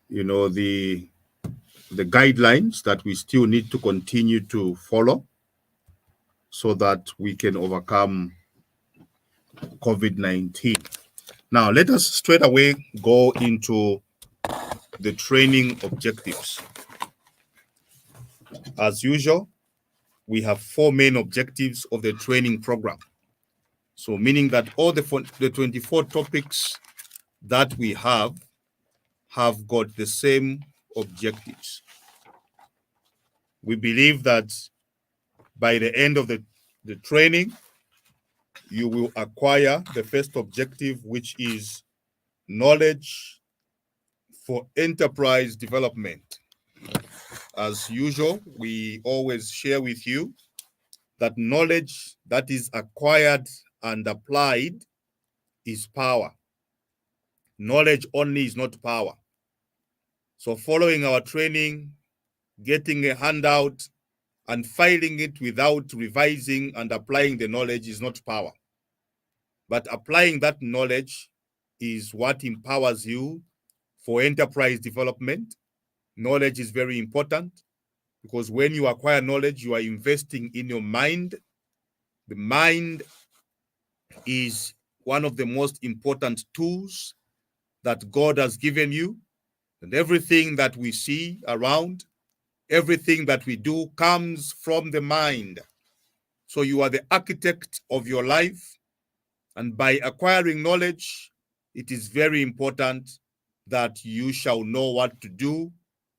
the guidelines that we still need to continue to follow so that we can overcome COVID-19. Now, let us straight away go into the training objectives. As usual, we have 4 main objectives of the training program. So meaning that all the 24 topics that we have got the same objectives. We believe that by the end of the training, you will acquire the first objective, which is knowledge for enterprise development. As usual, we always share with you that knowledge that is acquired and applied is power. Knowledge only is not power. So following our training, getting a handout and filing it without revising and applying the knowledge is not power. But applying that knowledge is what empowers you for enterprise development. Knowledge is very important because when you acquire knowledge, you are investing in your mind. The mind is one of the most important tools that God has given you. And everything that we see around, everything that we do comes from the mind. So you are the architect of your life. And by acquiring knowledge, it is very important that you shall know what to do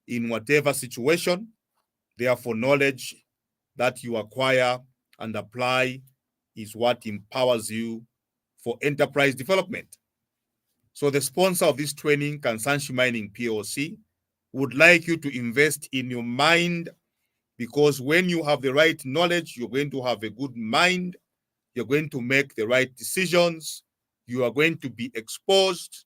in whatever situation. Therefore, knowledge that you acquire and apply is what empowers you for enterprise development. So the sponsor of this training, Kansanshi Mining PLC, would like you to invest in your mind, because when you have the right knowledge, you're going to have a good mind. You're going to make the right decisions. You are going to be exposed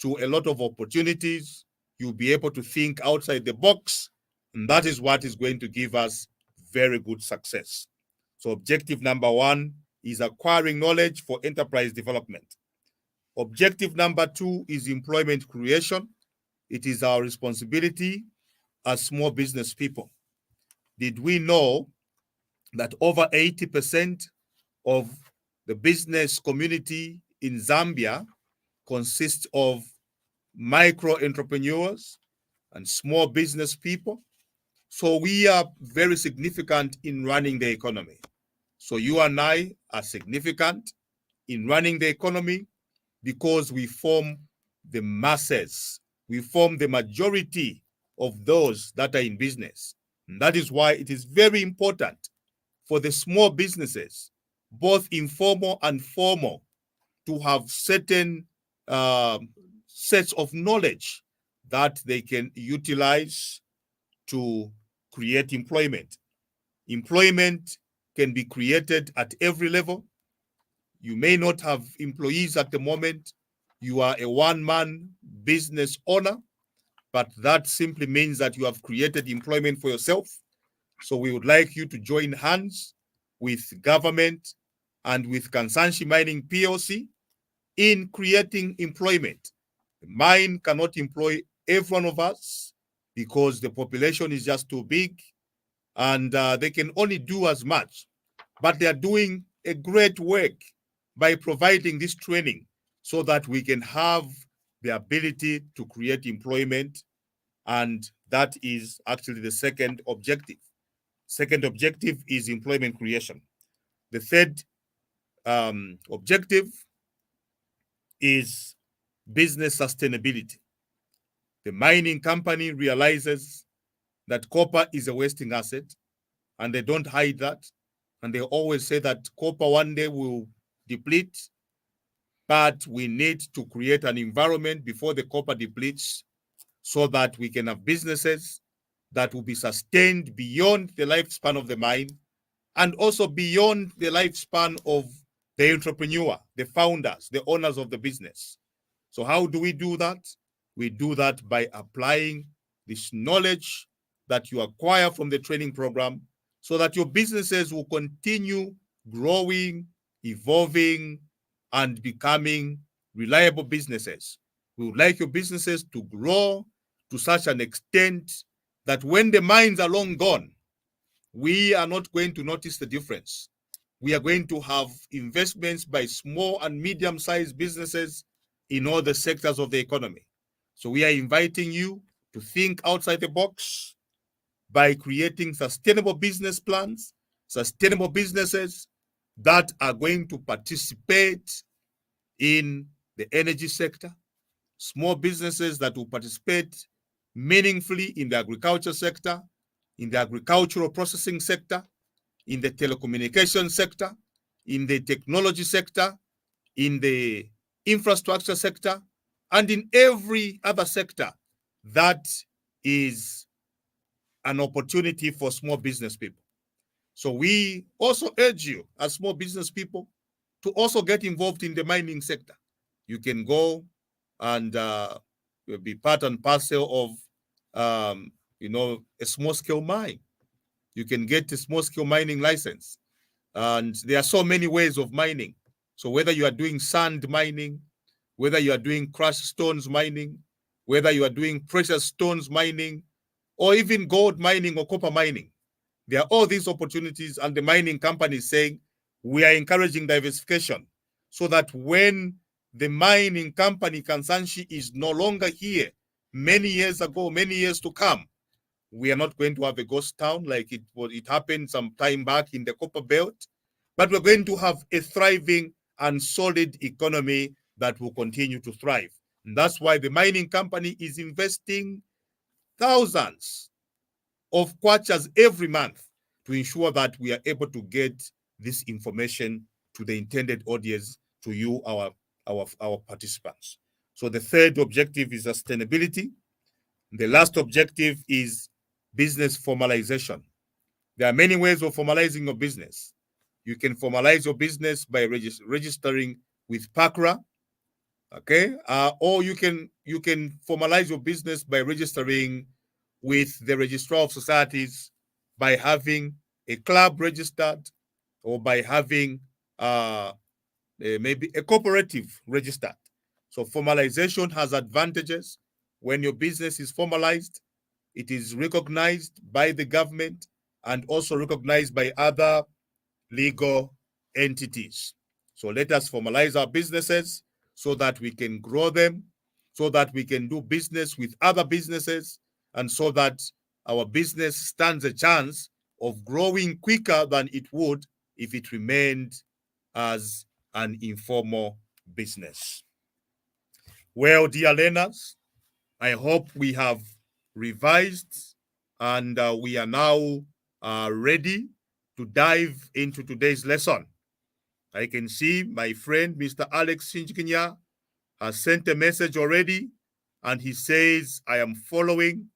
to a lot of opportunities. You'll be able to think outside the box. And that is what is going to give us very good success. So objective number 1 is acquiring knowledge for enterprise development. Objective number 2 is employment creation. It is our responsibility as small business people. Did we know that over 80% of the business community in Zambia consists of micro entrepreneurs and small business people? So we are very significant in running the economy. So you and I are significant in running the economy because we form the masses. We form the majority of those that are in business. And that is why it is very important for the small businesses, both informal and formal, to have certain sets of knowledge that they can utilize to create employment. Employment can be created at every level. You may not have employees at the moment. You are a one-man business owner, but that simply means that you have created employment for yourself. So we would like you to join hands with government and with Kansanshi Mining PLC in creating employment. The mine cannot employ every one of us because the population is just too big, and they can only do as much. But they are doing a great work by providing this training so that we can have the ability to create employment. And that is actually the second objective. Second objective is employment creation. The third objective is business sustainability. The mining company realizes that copper is a wasting asset, and they don't hide that. And they always say that copper one day will deplete, but we need to create an environment before the copper depletes so that we can have businesses that will be sustained beyond the lifespan of the mine and also beyond the lifespan of the entrepreneur, the founders, the owners of the business. So how do we do that? We do that by applying this knowledge that you acquire from the training program so that your businesses will continue growing, evolving, and becoming reliable businesses. We would like your businesses to grow, to to such an extent that when the mines are long gone, we are not going to notice the difference. We are going to have investments by small and medium-sized businesses in all the sectors of the economy. So we are inviting you to think outside the box by creating sustainable business plans, sustainable businesses that are going to participate in the energy sector, small businesses that will participate meaningfully in the agriculture sector, in the agricultural processing sector, in the telecommunication sector, in the technology sector, in the infrastructure sector, and in every other sector that is an opportunity for small business people. So we also urge you as small business people to also get involved in the mining sector. You can go and be part and parcel of, a small scale mine. You can get a small scale mining license. And there are so many ways of mining. So whether you are doing sand mining, whether you are doing crushed stones mining, whether you are doing precious stones mining, or even gold mining or copper mining, there are all these opportunities, and the mining company is saying we are encouraging diversification so that when the mining company Kansanshi is no longer here many years ago, many years to come, we are not going to have a ghost town like it happened some time back in the copper belt, but we're going to have a thriving and solid economy that will continue to thrive. And that's why the mining company is investing thousands of kwachas every month to ensure that we are able to get this information to the intended audience, to you, our participants. So the third objective is sustainability. The last objective is business formalization. There are many ways of formalizing your business. You can formalize your business by registering with PACRA, okay? Or you can formalize your business by registering with the Registrar of Societies, by having a club registered, or by having maybe a cooperative registered. So formalization has advantages. When your business is formalized, it is recognized by the government and also recognized by other legal entities. So let us formalize our businesses so that we can grow them, so that we can do business with other businesses, and so that our business stands a chance of growing quicker than it would if it remained as an informal business. Well, dear learners, I hope we have revised and we are now ready to dive into today's lesson. I can see my friend, Mr. Alex Shinjikinya, has sent a message already, and he says, I am following.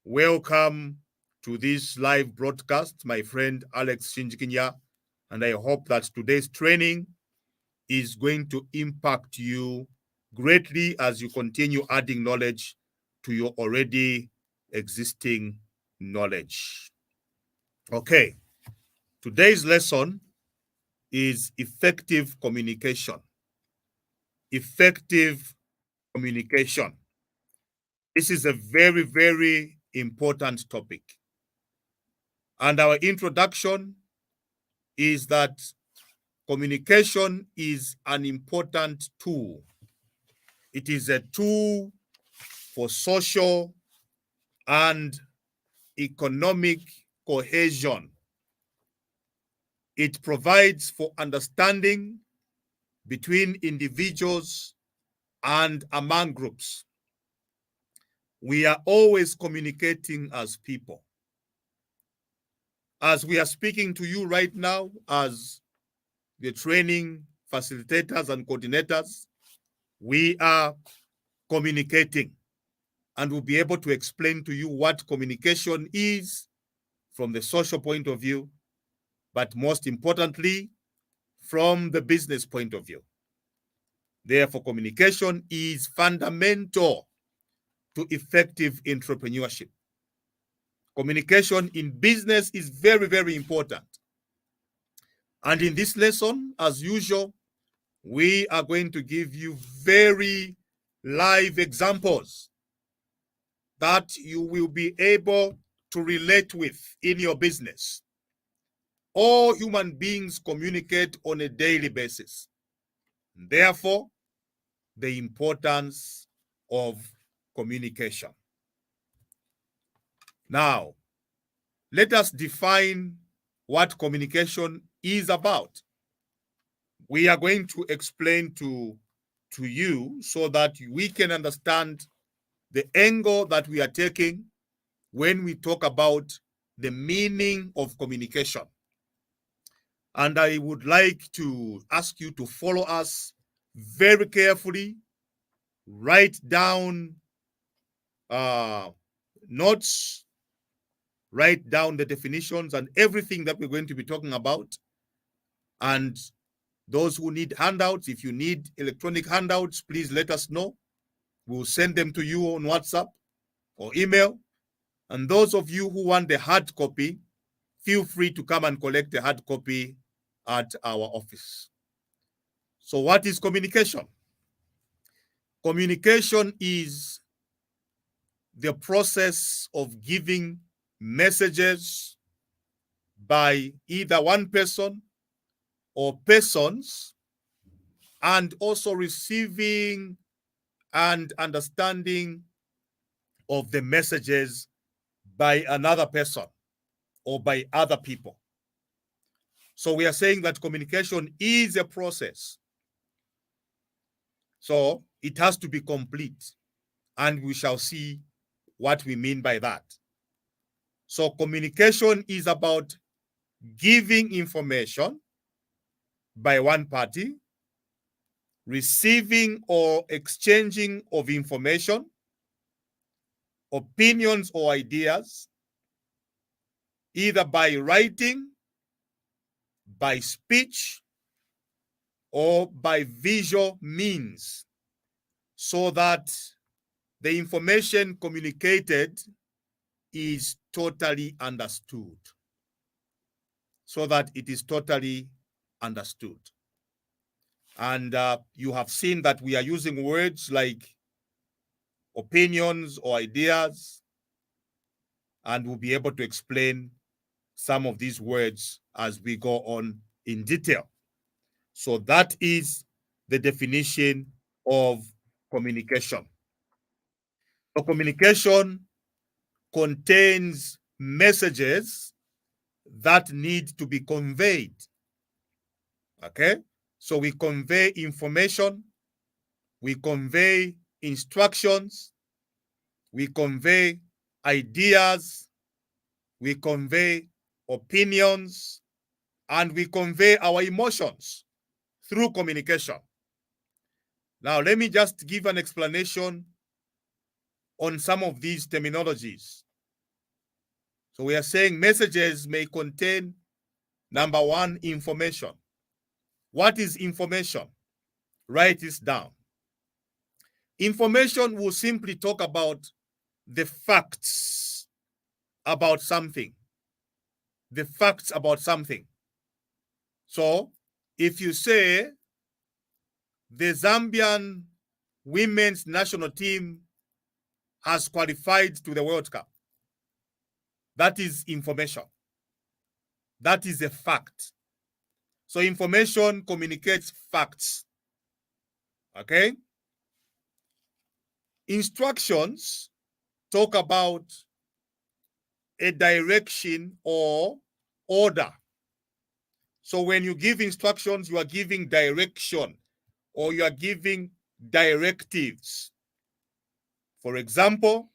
Welcome to this live broadcast, my friend Alex Shinjikinya, and I hope that today's training is going to impact you greatly as you continue adding knowledge to your already existing knowledge. Okay, today's lesson is effective communication. Effective communication. This is a very, very important topic. And our introduction is that communication is an important tool. It is a tool for social and economic cohesion. It provides for understanding between individuals and among groups. We are always communicating as people. As we are speaking to you right now, as the training facilitators and coordinators, we are communicating, and we'll be able to explain to you what communication is from the social point of view, but most importantly, from the business point of view. Therefore, communication is fundamental to effective entrepreneurship. Communication in business is very, very important. And in this lesson, as usual, we are going to give you very live examples that you will be able to relate with in your business. All human beings communicate on a daily basis. Therefore, the importance of communication. Now, let us define what communication is about. We are going to explain to you so that we can understand the angle that we are taking when we talk about the meaning of communication. And I would like to ask you to follow us very carefully, write down notes, write down the definitions and everything that we're going to be talking about. And those who need handouts, if you need electronic handouts, please let us know. We'll send them to you on WhatsApp or email. And those of you who want the hard copy, feel free to come and collect the hard copy at our office. So what is communication? Communication is the process of giving messages by either one person or persons, and also receiving and understanding of the messages by another person or by other people. So we are saying that communication is a process. So it has to be complete, and we shall see what we mean by that. So communication is about giving information by one party, receiving or exchanging of information, opinions or ideas, either by writing, by speech, or by visual means, so that the information communicated is totally understood. So that it is totally understood. And you have seen that we are using words like opinions or ideas, and we'll be able to explain some of these words as we go on in detail. So that is the definition of communication. So communication contains messages that need to be conveyed. Okay? So we convey information, we convey instructions, we convey ideas, we convey opinions, and we convey our emotions through communication. Now, let me just give an explanation on some of these terminologies. So we are saying messages may contain, number one, information. What is information? Write this down. Information will simply talk about the facts about something. The facts about something. So, if you say the Zambian women's national team has qualified to the World Cup, that is information. That is a fact. So information communicates facts. Okay? Instructions talk about a direction or order. So when you give instructions, you are giving direction or you are giving directives. For example,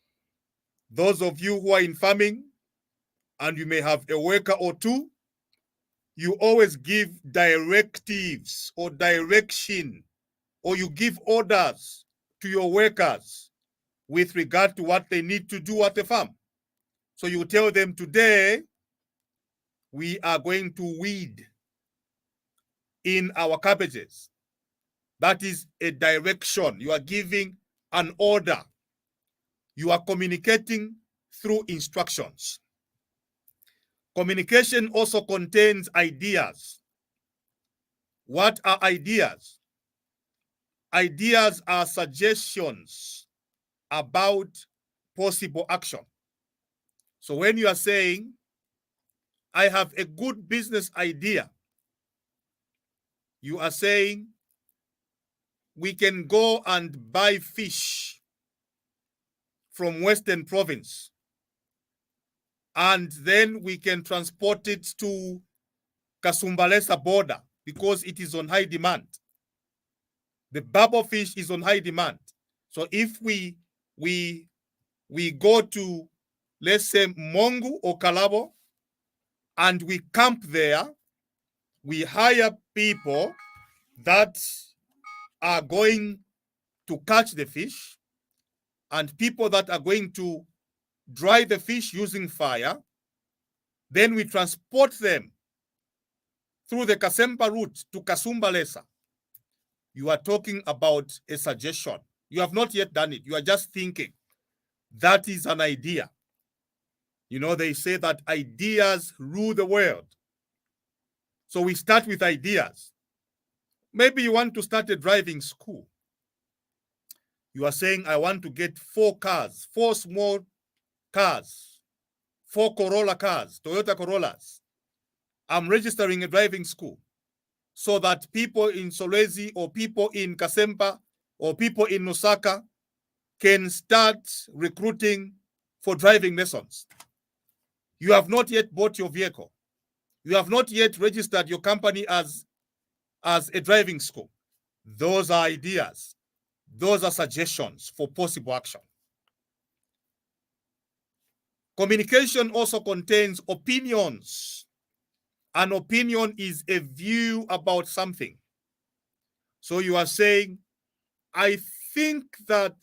those of you who are in farming and you may have a worker or two, you always give directives or direction, or you give orders to your workers with regard to what they need to do at the farm. So you tell them, today we are going to weed in our cabbages. That is a direction. You are giving an order. You are communicating through instructions. Communication also contains ideas. What are ideas? Ideas are suggestions about possible action. So when you are saying, I have a good business idea, you are saying, we can go and buy fish from Western Province, and then we can transport it to Kasumbalesa border because it is on high demand. The barbel fish is on high demand. So if we go to, let's say, Mongu or Kalabo, and we camp there, we hire people that are going to catch the fish and people that are going to dry the fish using fire. Then we transport them through the Kasempa route to Kasumbalesa. You are talking about a suggestion. You have not yet done it. You are just thinking. That is an idea. You know, they say that ideas rule the world. So we start with ideas. Maybe you want to start a driving school. You are saying, I want to get 4 cars, 4 small cars, 4 Corolla cars, Toyota Corollas. I'm registering a driving school so that people in Solwezi or people in Kasempa or people in Lusaka can start recruiting for driving lessons. You have not yet bought your vehicle. You have not yet registered your company as a driving school. Those are ideas. Those are suggestions for possible action. Communication also contains opinions. An opinion is a view about something. So you are saying, I think that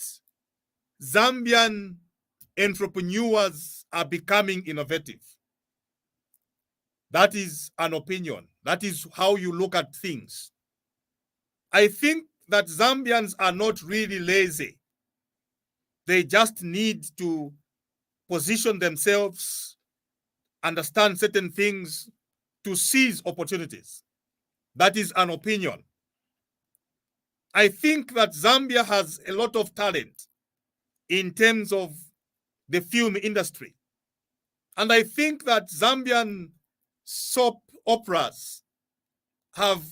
Zambian entrepreneurs are becoming innovative. That is an opinion. That is how you look at things. I think that Zambians are not really lazy. They just need to position themselves, understand certain things to seize opportunities. That is an opinion. I think that Zambia has a lot of talent in terms of the film industry. And I think that Zambian soap operas have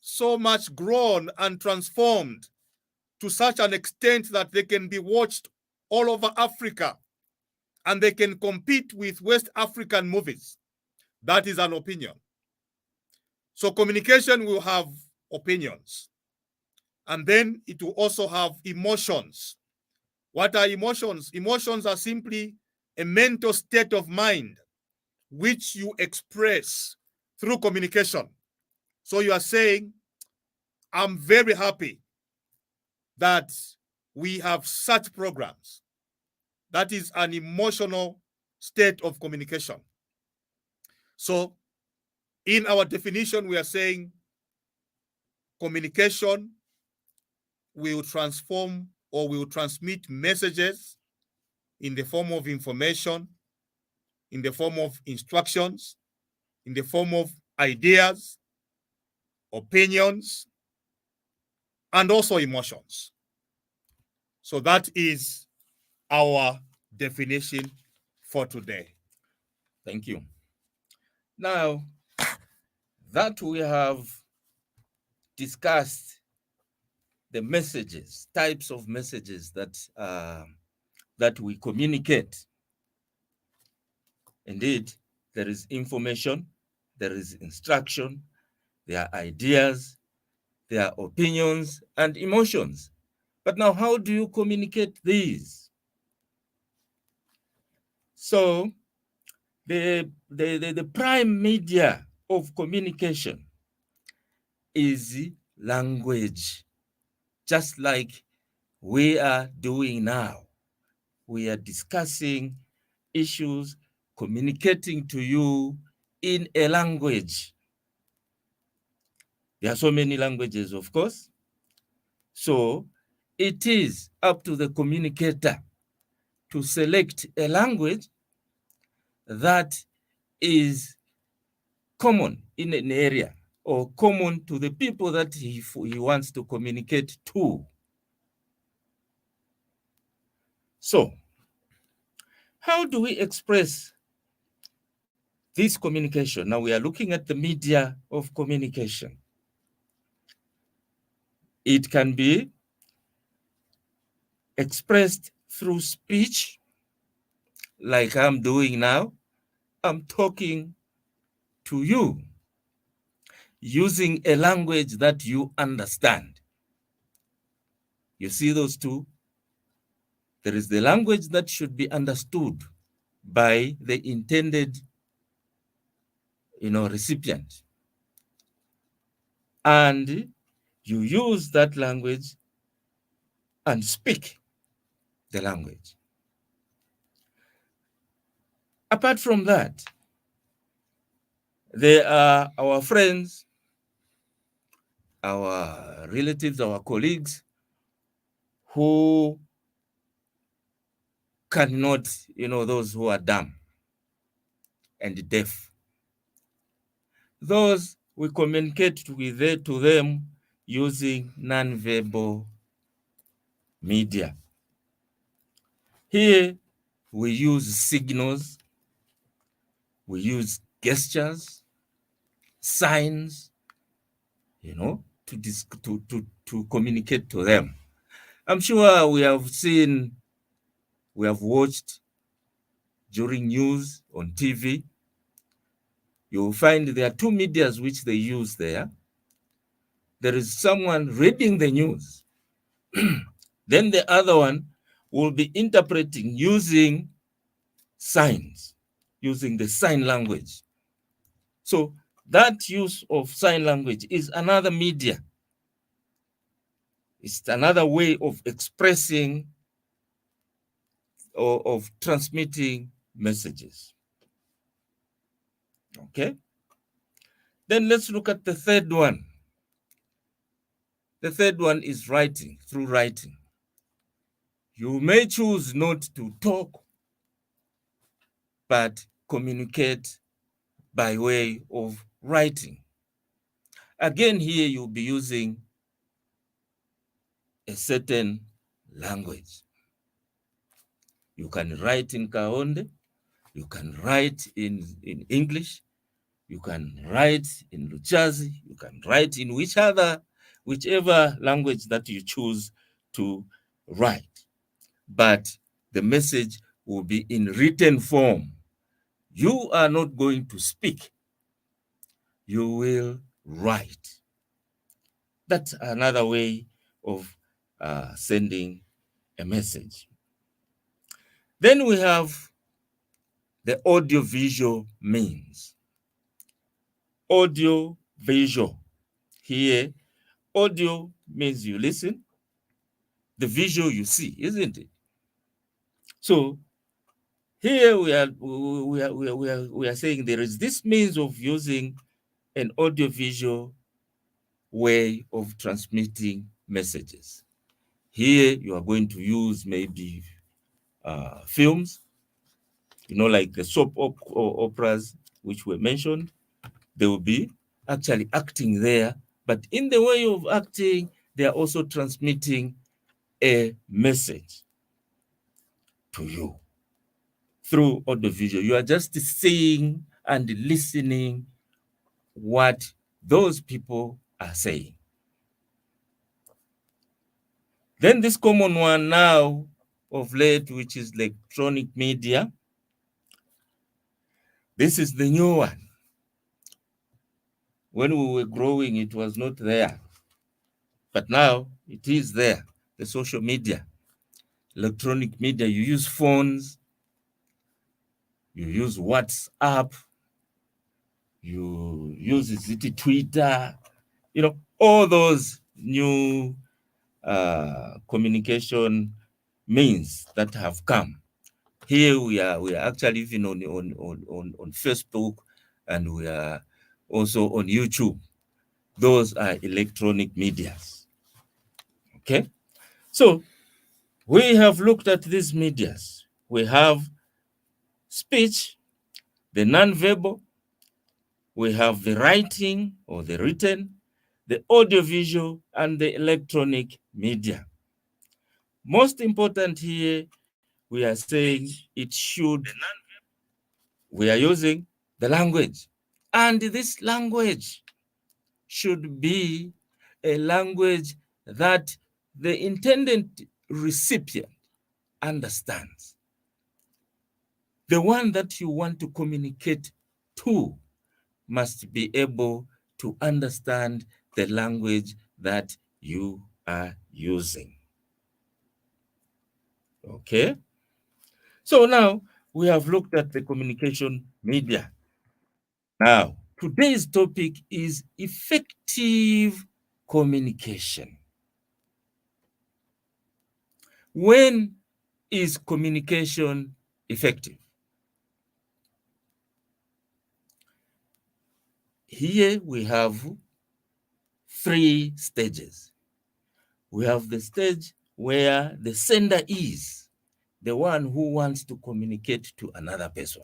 so much grown and transformed to such an extent that they can be watched all over Africa and they can compete with West African movies. That is an opinion. So communication will have opinions. And then it will also have emotions. What are emotions? Emotions are simply a mental state of mind which you express through communication. So you are saying, I'm very happy that we have such programs. That is an emotional state of communication. So in our definition, we are saying communication will transform or will transmit messages in the form of information, in the form of instructions, in the form of ideas, opinions, and also emotions. So that is our definition for today. Thank you. Now that we have discussed the messages, types of messages that we communicate, indeed, there is information, there is instruction, there are ideas, there are opinions and emotions. But now, how do you communicate these? So the prime media of communication is language, just like we are doing now. We are discussing issues, communicating to you in a language. There are so many languages, of course. So it is up to the communicator to select a language that is common in an area or common to the people that he wants to communicate to. So How do we express this communication? Now we are looking at the media of communication. It can be expressed through speech, like I'm doing now. I'm talking to you using a language that you understand. You see those two? There is the language that should be understood by the intended, recipient. And you use that language and speak the language. Apart from that, there are our friends, our relatives, our colleagues who cannot, those who are dumb and deaf. Those we communicate to them using non-verbal media. Here we use signals, we use gestures, signs, to communicate to them. I'm sure we have watched during news on TV. You'll find there are two medias which they use there. There is someone reading the news. Then the other one will be interpreting using signs, using the sign language. So that use of sign language is another media. It's another way of expressing or of transmitting messages. Okay? Then let's look at the third one. The third one is writing, through writing. You may choose not to talk, but communicate by way of writing. Again, here you'll be using a certain language. You can write in Kaonde, you can write in English, you can write in Luchazi, you can write in whichever language that you choose to write. But the message will be in written form. You are not going to speak. You will write. That's another way of sending a message. Then we have the audio-visual means. Audio-visual. Here, audio means you listen. The visual you see, isn't it? So here we are saying there is this means of using an audio-visual way of transmitting messages. Here you are going to use maybe films, like the soap operas which were mentioned. They will be actually acting there, but in the way of acting, they are also transmitting a message to you through audiovisual. You are just seeing and listening what those people are saying. Then this common one now of late, which is electronic media. This is the new one. When we were growing, it was not there. But now it is there, the social media, electronic media. You use phones, you use WhatsApp, you use Twitter, all those new communication means that have come. Here we are actually even on Facebook, and we are also on YouTube. Those are electronic medias. Okay, so we have looked at these medias. We have speech, the non-verbal, we have the writing or the written, the audiovisual, and the electronic media. Most important here, we are saying we are using the language. And this language should be a language that the intended recipient understands. The one that you want to communicate to must be able to understand the language that you are using. Okay? So now we have looked at the communication media. Now, today's topic is effective communication. When is communication effective? Here we have 3 stages. We have the stage where the sender is the one who wants to communicate to another person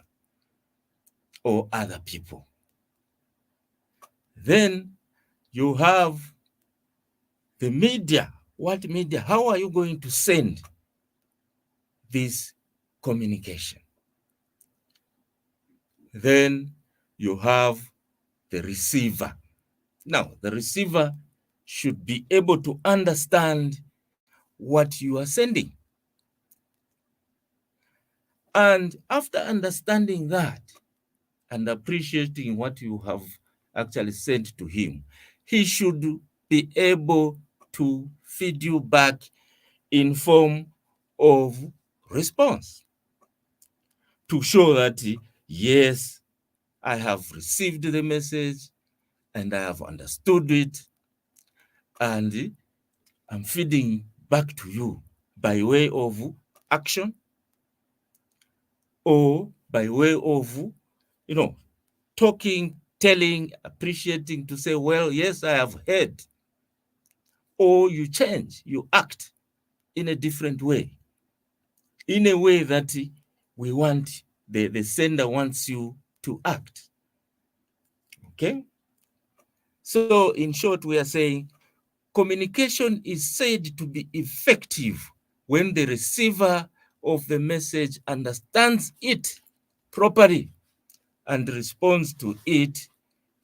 or other people. Then you have the media. What media? How are you going to send this communication? Then you have the receiver. Now, the receiver should be able to understand what you are sending. And after understanding that and appreciating what you have actually sent to him, he should be able to feed you back in form of response to show that, yes, I have received the message and I have understood it, and I'm feeding back to you by way of action or by way of, talking, telling, appreciating, to say, well, yes, I have heard. Or you change, you act in a different way, in a way that we want, the sender wants you to act. Okay? So in short, we are saying communication is said to be effective when the receiver of the message understands it properly and responds to it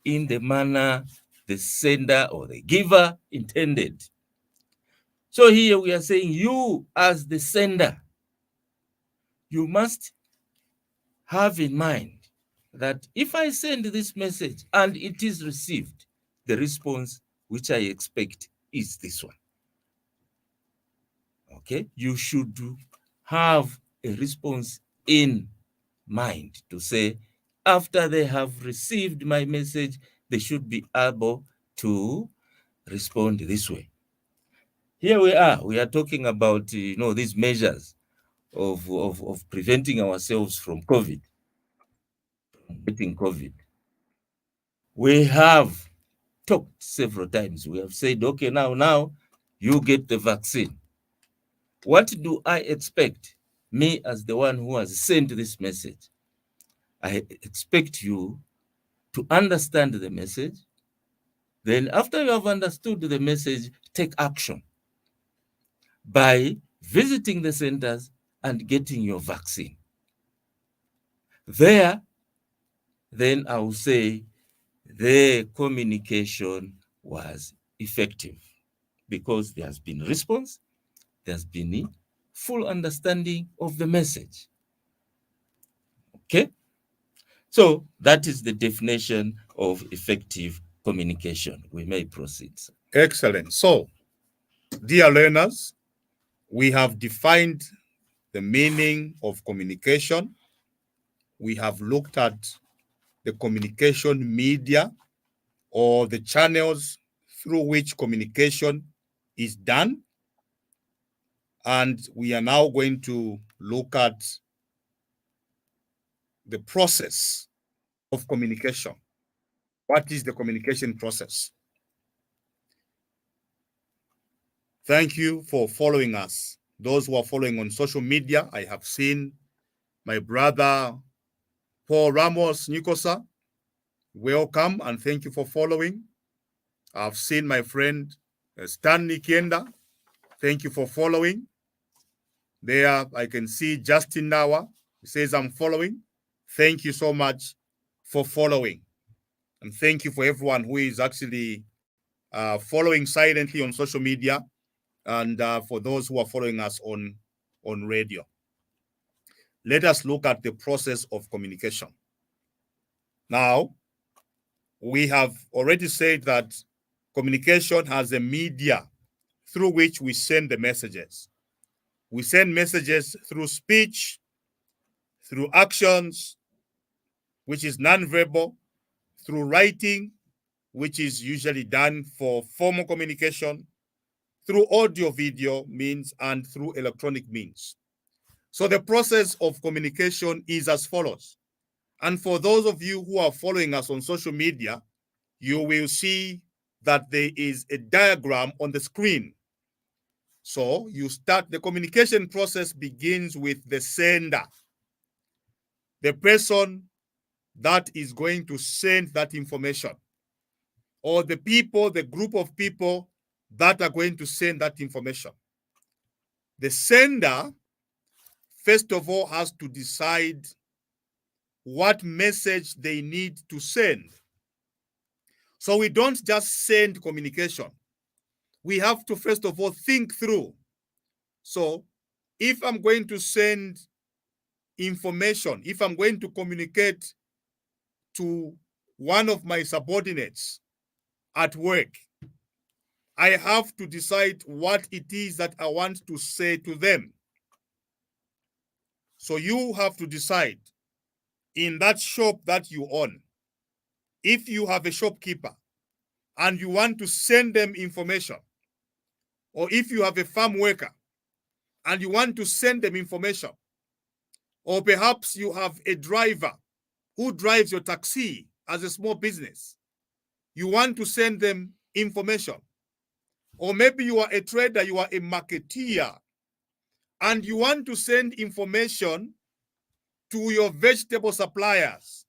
in the manner the sender or the giver intended. So here we are saying, you as the sender, you must have in mind that if I send this message and it is received, the response which I expect is this one. Okay, you should have a response in mind to say, after they have received my message, they should be able to respond this way. Here we are talking about, these measures of preventing ourselves from getting COVID. We have talked several times. We have said, okay, now you get the vaccine. What do I expect, me as the one who has sent this message? I expect you to understand the message. Then after you have understood the message, take action by visiting the centers and getting your vaccine. There, then I will say the communication was effective because there has been response, there's been full understanding of the message. Okay? So that is the definition of effective communication. We may proceed. Excellent. So, dear learners, we have defined the meaning of communication. We have looked at the communication media or the channels through which communication is done. And we are now going to look at the process of communication. What is the communication process? Thank you for following us. Those who are following on social media, I have seen my brother Paul Ramos Nikosa. Welcome and thank you for following. I've seen my friend Stanley Kienda. Thank you for following. There I can see Justin Nawa. He says, I'm following. Thank you so much for following. And thank you for everyone who is actually following silently on social media, and for those who are following us on radio. Let us look at the process of communication. Now, we have already said that communication has a media through which we send the messages. We send messages through speech, through actions, which is nonverbal, through writing, which is usually done for formal communication, through audio video means, and through electronic means. So the process of communication is as follows. And for those of you who are following us on social media, you will see that there is a diagram on the screen. So the communication process begins with the sender, the person that is going to send that information, or the group of people that are going to send that information. The sender, first of all, has to decide what message they need to send. So we don't just send communication. We have to, first of all, think through. So if I'm going to send information, if I'm going to communicate to one of my subordinates at work, I have to decide what it is that I want to say to them. So you have to decide in that shop that you own, if you have a shopkeeper and you want to send them information, or if you have a farm worker and you want to send them information, or perhaps you have a driver who drives your taxi as a small business, you want to send them information. Or maybe you are a trader, you are a marketeer, and you want to send information to your vegetable suppliers.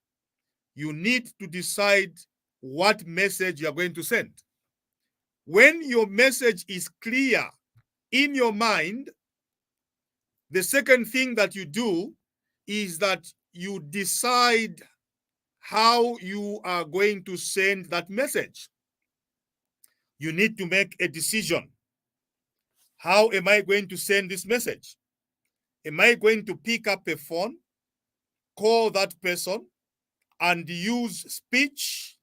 You need to decide what message you are going to send. When your message is clear in your mind, the second thing that you do is that you decide how you are going to send that message. You need to make a decision. How am I going to send this message? Am I going to pick up a phone, call that person, and use speech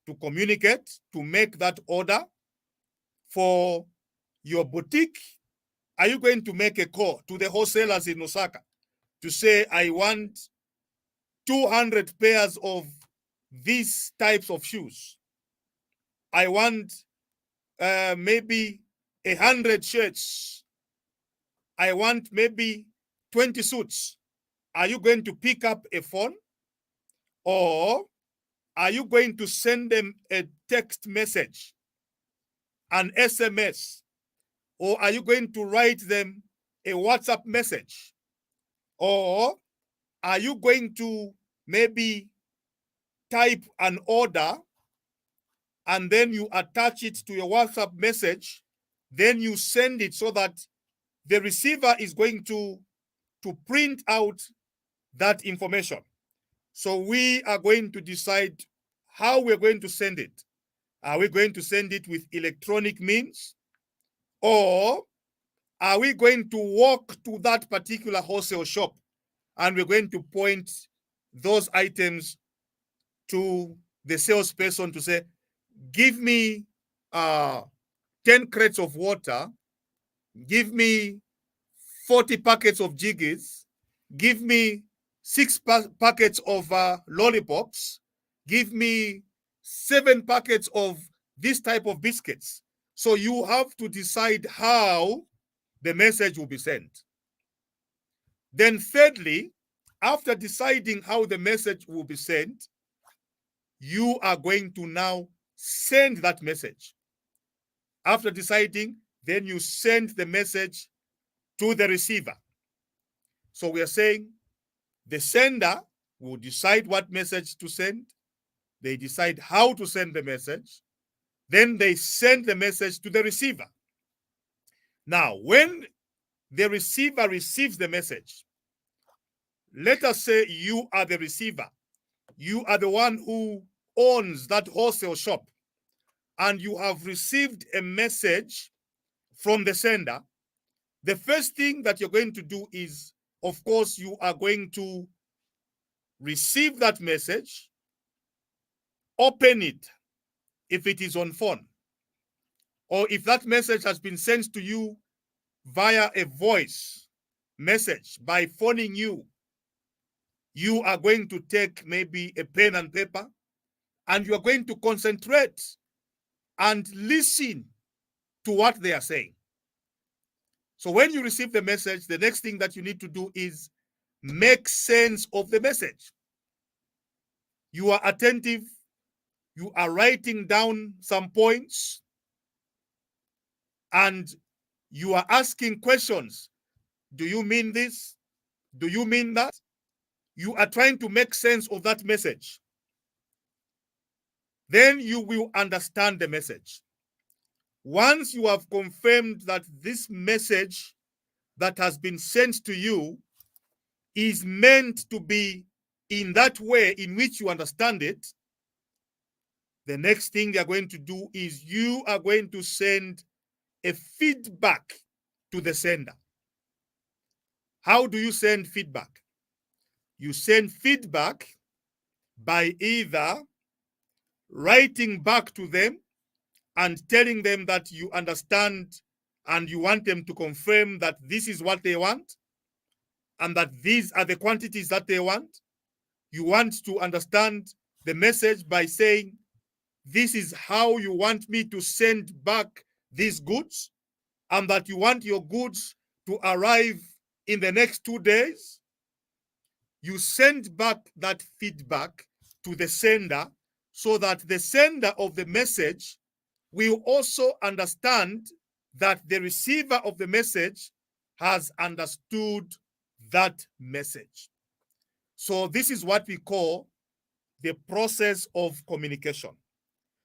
to communicate, to make that order for your boutique? Are you going to make a call to the wholesalers in Osaka to say, I want 200 pairs of these types of shoes? I want maybe 100 shirts. I want maybe 20 suits. Are you going to pick up a phone, or are you going to send them a text message, an SMS, or are you going to write them a WhatsApp message, or are you going to maybe type an order and then you attach it to your WhatsApp message, then you send it so that the receiver is going to print out that information? So we are going to decide how we're going to send it. Are we going to send it with electronic means, or are we going to walk to that particular wholesale shop and we're going to point those items to the salesperson to say, give me 10 crates of water, give me 40 packets of jiggies, give me 6 packets of lollipops, give me 7 packets of this type of biscuits. So you have to decide how the message will be sent. Then thirdly, after deciding how the message will be sent, you are going to now send that message. After deciding, then you send the message to the receiver. So we are saying the sender will decide what message to send. They decide how to send the message. Then they send the message to the receiver. Now, when the receiver receives the message. Let us say you are the receiver. You are the one who owns that wholesale shop, and you have received a message from the sender. The first thing that you're going to do is, of course, you are going to receive that message, open it if it is on phone, or if that message has been sent to you via a voice message by phoning you, you are going to take maybe a pen and paper, and you are going to concentrate and listen to what they are saying. So when you receive the message, the next thing that you need to do is make sense of the message. You are attentive. You are writing down some points, and you are asking questions. Do you mean this? Do you mean that? You are trying to make sense of that message. Then you will understand the message. Once you have confirmed that this message that has been sent to you is meant to be in that way in which you understand it, the next thing they are going to do is you are going to send a feedback to the sender. How do you send feedback? You send feedback by either writing back to them and telling them that you understand and you want them to confirm that this is what they want and that these are the quantities that they want. You want to understand the message by saying, this is how you want me to send back these goods, and that you want your goods to arrive in the next 2 days. You send back that feedback to the sender so that the sender of the message will also understand that the receiver of the message has understood that message. So this is what we call the process of communication.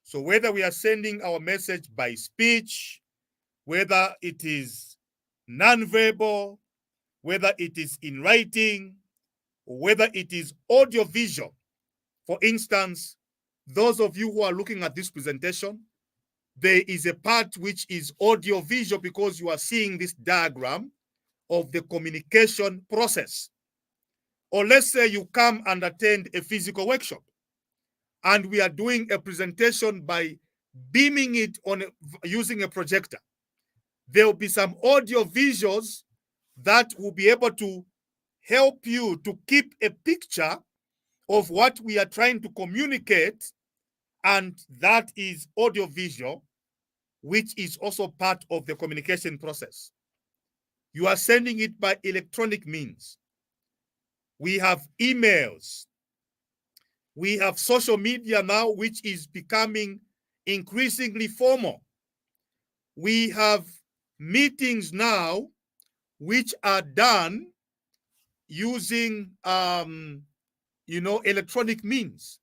So whether we are sending our message by speech, whether it is nonverbal, whether it is in writing, or whether it is audiovisual. For instance, those of you who are looking at this presentation, there is a part which is audiovisual because you are seeing this diagram of the communication process. Or let's say you come and attend a physical workshop, and we are doing a presentation by beaming it on using a projector. There will be some audio visuals that will be able to help you to keep a picture of what we are trying to communicate, and that is audio visual, which is also part of the communication process. You are sending it by electronic means. We have emails. We have social media now, which is becoming increasingly formal. We have meetings now, which are done using, electronic means.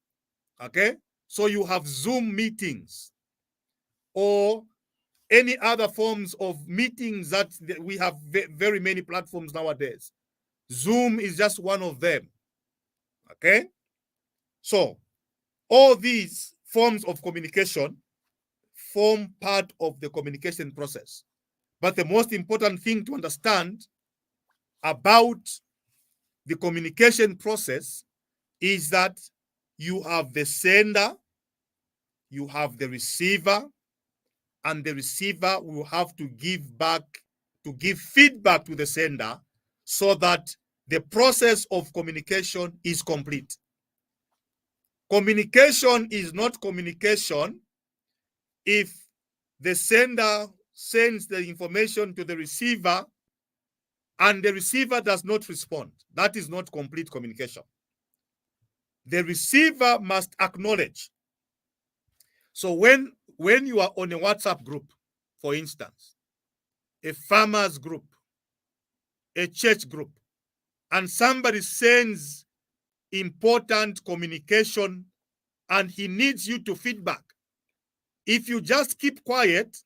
Okay, so you have Zoom meetings or any other forms of meetings that we have very many platforms nowadays. Zoom is just one of them. Okay, so all these forms of communication form part of the communication process. But the most important thing to understand about the communication process is that you have the sender, you have the receiver, and the receiver will have to give feedback to the sender so that the process of communication is complete. Communication is not communication if the sender sends the information to the receiver and the receiver does not respond. That is not complete communication. The receiver must acknowledge. So when you are on a WhatsApp group, for instance, a farmers group, a church group, and somebody sends important communication and he needs you to feedback, if you just keep quiet,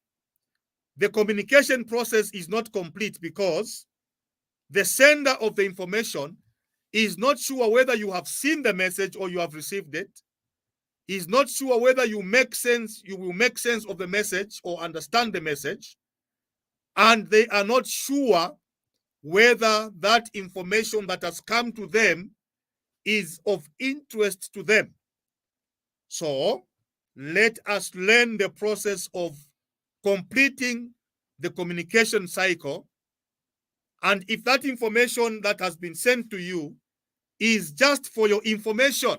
the communication process is not complete because the sender of the information is not sure whether you have seen the message or you have received it, is not sure whether you will make sense of the message or understand the message, and they are not sure whether that information that has come to them is of interest to them. So let us learn the process of completing the communication cycle. And if that information that has been sent to you is just for your information,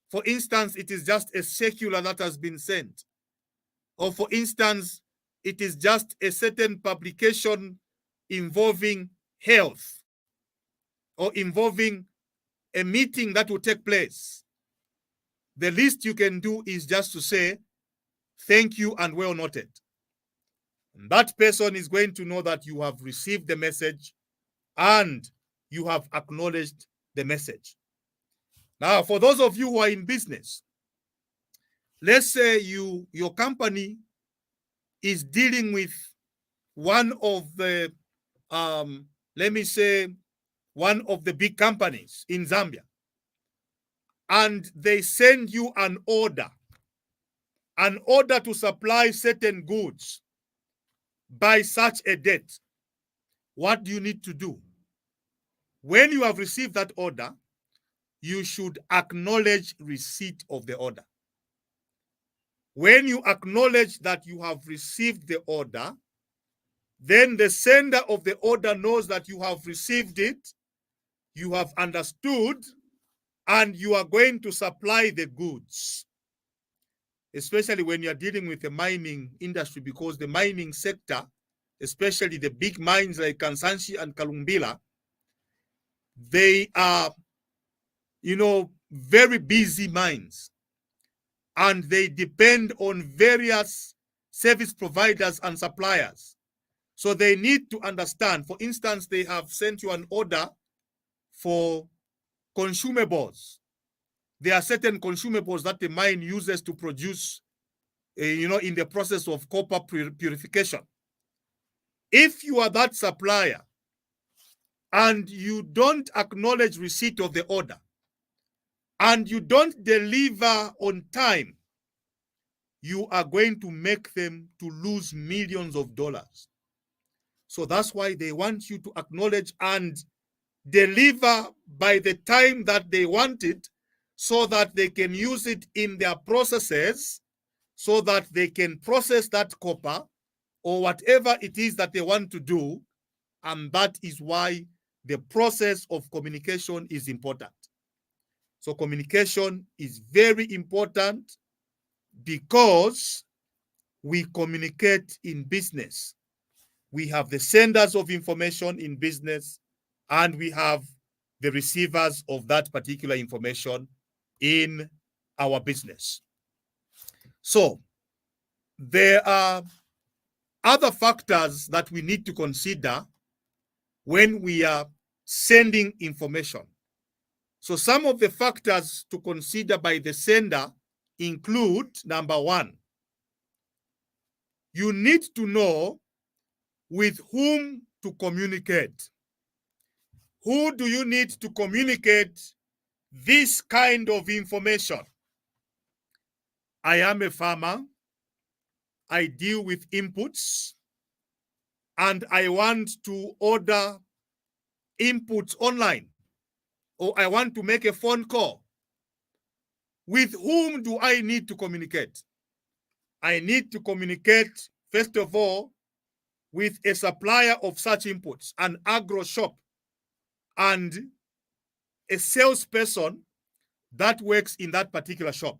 for instance, it is just a circular that has been sent, or for instance, it is just a certain publication involving health or involving a meeting that will take place, the least you can do is just to say, thank you and well noted. And that person is going to know that you have received the message and you have acknowledged the message. Now, for those of you who are in business, let's say your company is dealing with one of the, let me say, one of the big companies in Zambia, and they send you an order to supply certain goods by such a date. What do you need to do? When you have received that order, you should acknowledge receipt of the order. When you acknowledge that you have received the order, then the sender of the order knows that you have received it, you have understood, and you are going to supply the goods. Especially when you're dealing with the mining industry, because the mining sector, especially the big mines like Kansanshi and Kalumbila, they are, very busy mines, and they depend on various service providers and suppliers. So they need to understand, for instance, they have sent you an order for consumables. There are certain consumables that the mine uses to produce, in the process of copper purification. If you are that supplier and you don't acknowledge receipt of the order and you don't deliver on time, you are going to make them to lose millions of dollars. So that's why they want you to acknowledge and deliver by the time that they want it, so that they can use it in their processes, so that they can process that copper or whatever it is that they want to do. And that is why the process of communication is important. So communication is very important because we communicate in business. We have the senders of information in business, and we have the receivers of that particular information in our business. So there are other factors that we need to consider when we are sending information. So some of the factors to consider by the sender include, number one, you need to know with whom to communicate. Who do you need to communicate this kind of information? I am a farmer. I deal with inputs, and I want to order inputs online, or I want to make a phone call. With whom do I need to communicate? I need to communicate, first of all, with a supplier of such inputs, an agro shop, and a salesperson that works in that particular shop.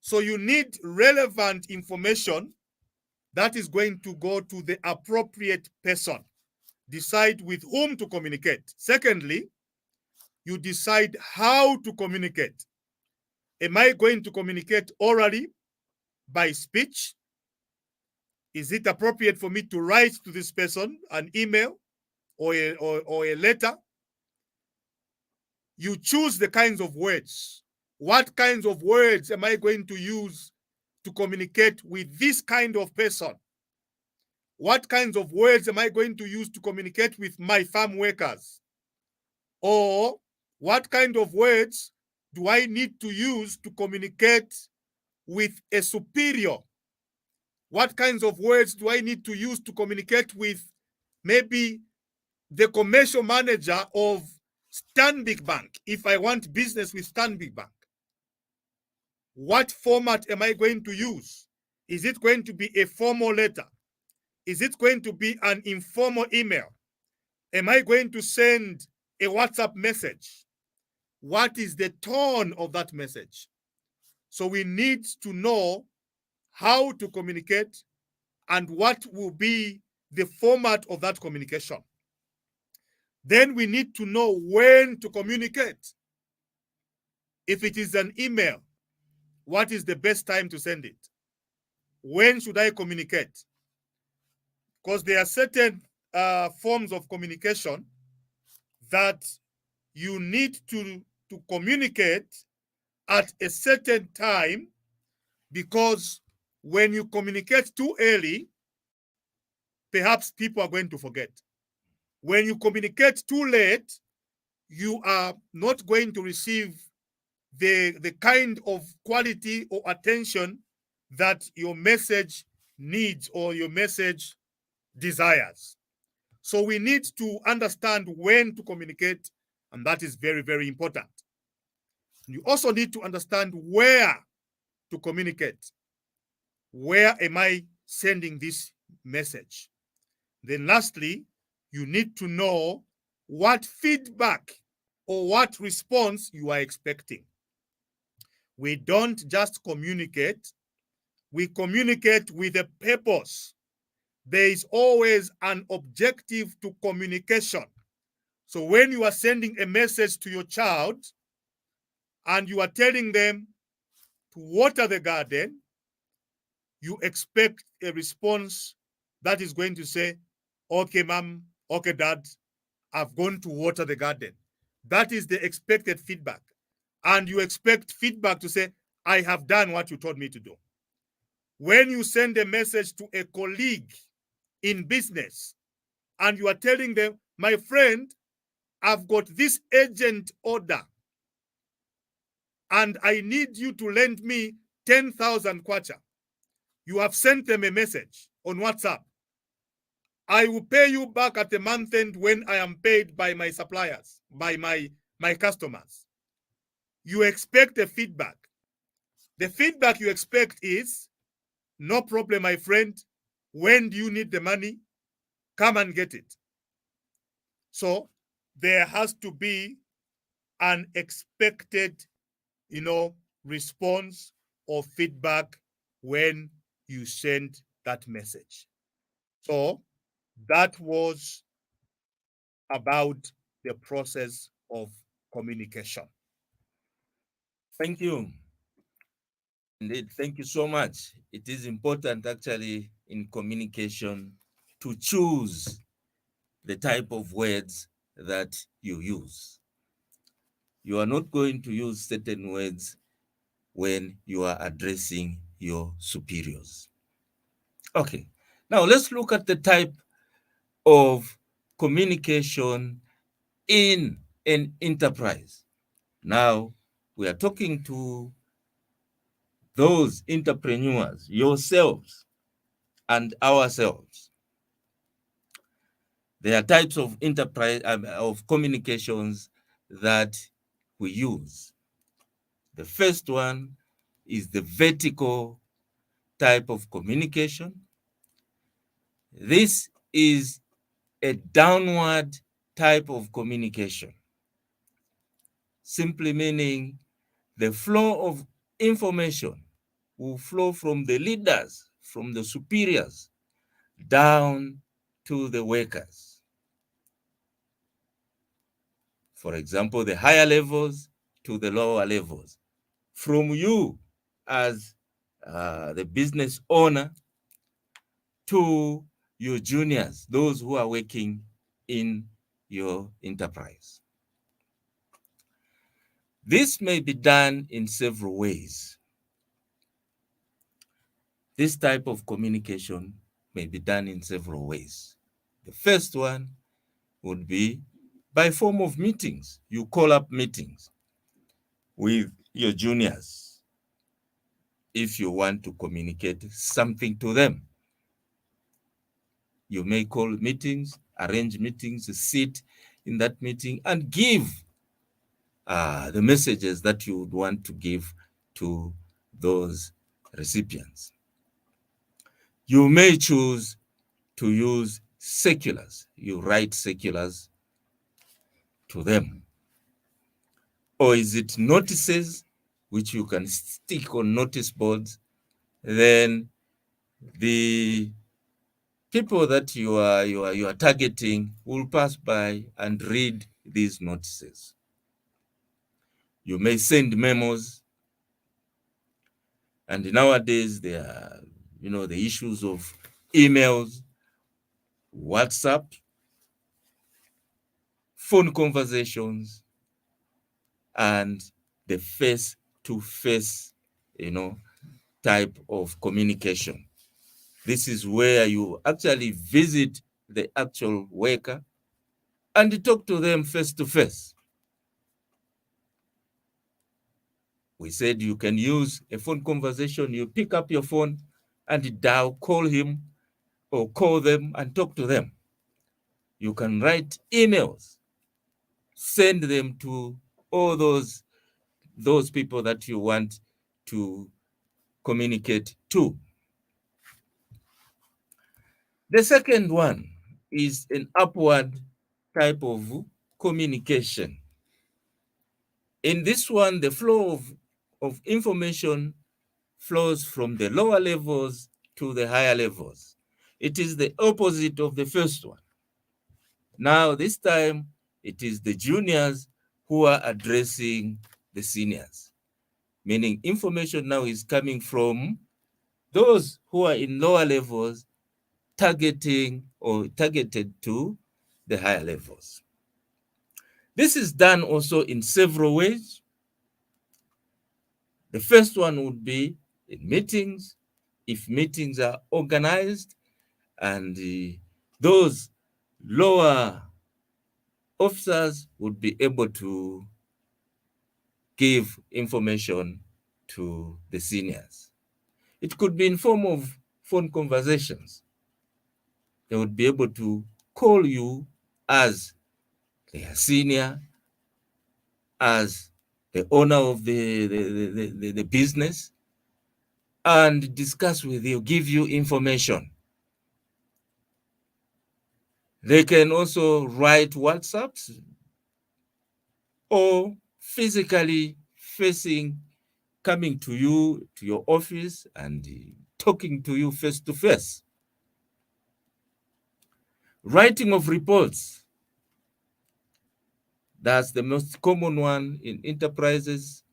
So you need relevant information that is going to go to the appropriate person. Decide with whom to communicate. Secondly, you decide how to communicate. Am I going to communicate orally by speech? Is it appropriate for me to write to this person an email or a letter? You choose the kinds of words. What kinds of words am I going to use to communicate with this kind of person? What kinds of words am I going to use to communicate with my farm workers? Or what kind of words do I need to use to communicate with a superior? What kinds of words do I need to use to communicate with maybe the commercial manager of Stanbic Bank if I want business with Stanbic Bank? What format am I going to use? Is it going to be a formal letter? Is it going to be an informal email? Am I going to send a WhatsApp message? What is the tone of that message? So we need to know how to communicate and what will be the format of that communication. Then we need to know when to communicate. If it is an email, what is the best time to send it? When should I communicate? Because there are certain forms of communication that you need to communicate at a certain time, because when you communicate too early, perhaps people are going to forget. When you communicate too late, you are not going to receive the kind of quality or attention that your message needs or your message desires. So we need to understand when to communicate, and that is very, very important. You also need to understand where to communicate. Where am I sending this message? Then lastly, you need to know what feedback or what response you are expecting. We don't just communicate, we communicate with a purpose. There is always an objective to communication. So when you are sending a message to your child and you are telling them to water the garden, you expect a response that is going to say, okay, mom, okay, dad, I've gone to water the garden. That is the expected feedback. And you expect feedback to say, I have done what you told me to do. When you send a message to a colleague in business and you are telling them, my friend, I've got this urgent order and I need you to lend me 10,000 kwacha. You have sent them a message on WhatsApp. I will pay you back at the month end when I am paid by my suppliers, by my customers. You expect a feedback. The feedback you expect is, no problem, my friend. When do you need the money? Come and get it. So there has to be an expected, response or feedback when you send that message. So that was about the process of communication. Thank you. Indeed, thank you so much. It is important actually in communication to choose the type of words that you use. You are not going to use certain words when you are addressing your superiors. Okay, now let's look at the type of communication in an enterprise. Now, we are talking to those entrepreneurs, yourselves and ourselves. There are types of enterprise of communications that we use. The first one is the vertical type of communication. This is a downward type of communication, simply meaning the flow of information will flow from the leaders, from the superiors, down to the workers. For example, the higher levels to the lower levels. From you as the business owner to your juniors, those who are working in your enterprise. This may be done in several ways. This type of communication may be done in several ways. The first one would be by form of meetings. You call up meetings with your juniors if you want to communicate something to them. You may call meetings, arrange meetings, sit in that meeting and give the messages that you would want to give to those recipients. You may choose to use circulars. You write circulars to them. Or is it notices which you can stick on notice boards? Then the people that you are targeting will pass by and read these notices. You may send memos, and nowadays there are the issues of emails, WhatsApp, phone conversations, and the face-to-face type of communication. This is where you actually visit the actual worker and talk to them face to face. We said you can use a phone conversation. You pick up your phone and call him or call them and talk to them. You can write emails, send them to all those people that you want to communicate to. The second one is an upward type of communication. In this one, the flow of information flows from the lower levels to the higher levels. It is the opposite of the first one. Now, this time, it is the juniors who are addressing the seniors, meaning information now is coming from those who are in lower levels targeted to the higher levels. This is done also in several ways. The first one would be in meetings, if meetings are organized and those lower officers would be able to give information to the seniors. It could be in form of phone conversations. They would be able to call you as their senior, as the owner of the business, and discuss with you, give you information. They can also write WhatsApps or physically coming to you, to your office, and talking to you face to face. Writing of reports. That's the most common one in enterprises.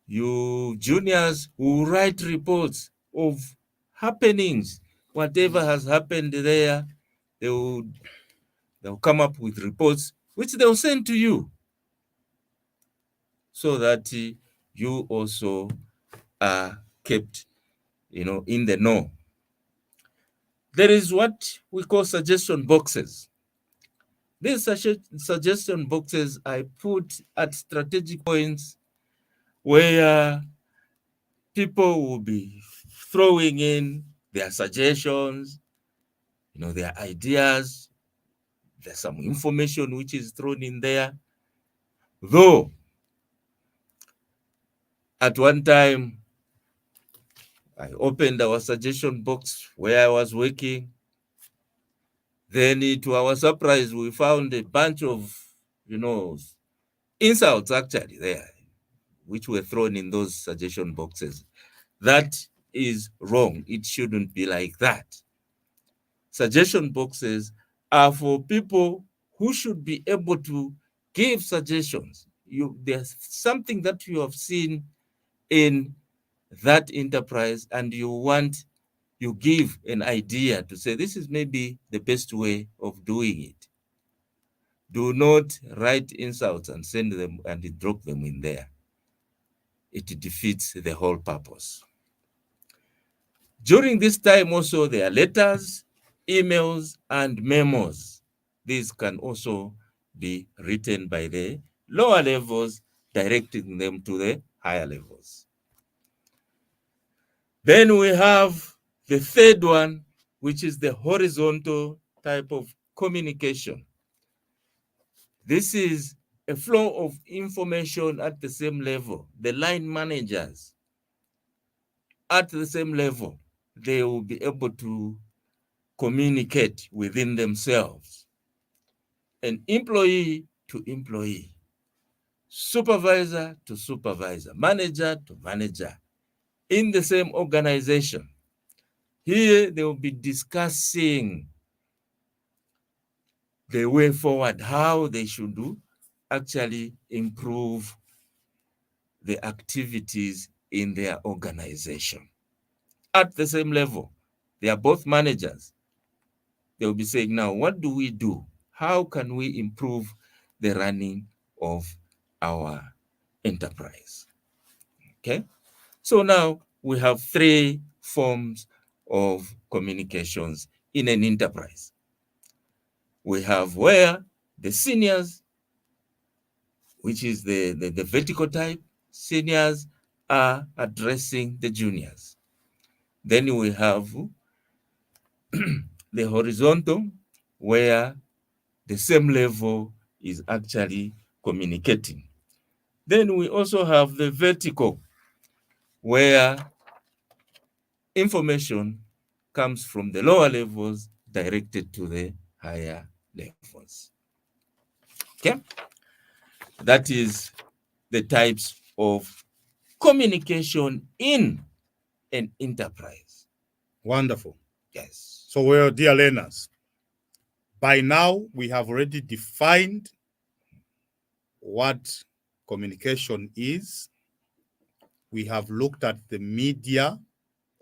You juniors who write reports of happenings, whatever has happened there, they'll come up with reports which they'll send to you so that you also are kept in the know. There is what we call suggestion boxes. These suggestion boxes I put at strategic points where people will be throwing in their suggestions, their ideas. There's some information which is thrown in there. Though, at one time, I opened our suggestion box where I was working. Then, to our surprise, we found a bunch of, insults actually there, which were thrown in those suggestion boxes. That is wrong. It shouldn't be like that. Suggestion boxes are for people who should be able to give suggestions. There's something that you have seen in that enterprise and you give an idea to say, this is maybe the best way of doing it. Do not write insults and send them and drop them in there. It defeats the whole purpose. During this time also, there are letters, emails, and memos. These can also be written by the lower levels, directing them to the higher levels. Then we have the third one, which is the horizontal type of communication. This is a flow of information at the same level. The line managers at the same level, they will be able to communicate within themselves. An employee to employee, supervisor to supervisor, manager to manager, in the same organization. Here they will be discussing the way forward, how they should actually improve the activities in their organization. At the same level, they are both managers. They will be saying, now, what do we do? How can we improve the running of our enterprise? Okay, so now we have three forms of communications in an enterprise. We have where the seniors, which is the vertical type, seniors are addressing the juniors. Then we have the horizontal, where the same level is actually communicating. Then we also have the vertical, where information comes from the lower levels directed to the higher levels. Okay, that is the types of communication in an enterprise. Wonderful. Yes. So, well, dear learners, by now we have already defined what communication is. We have looked at the media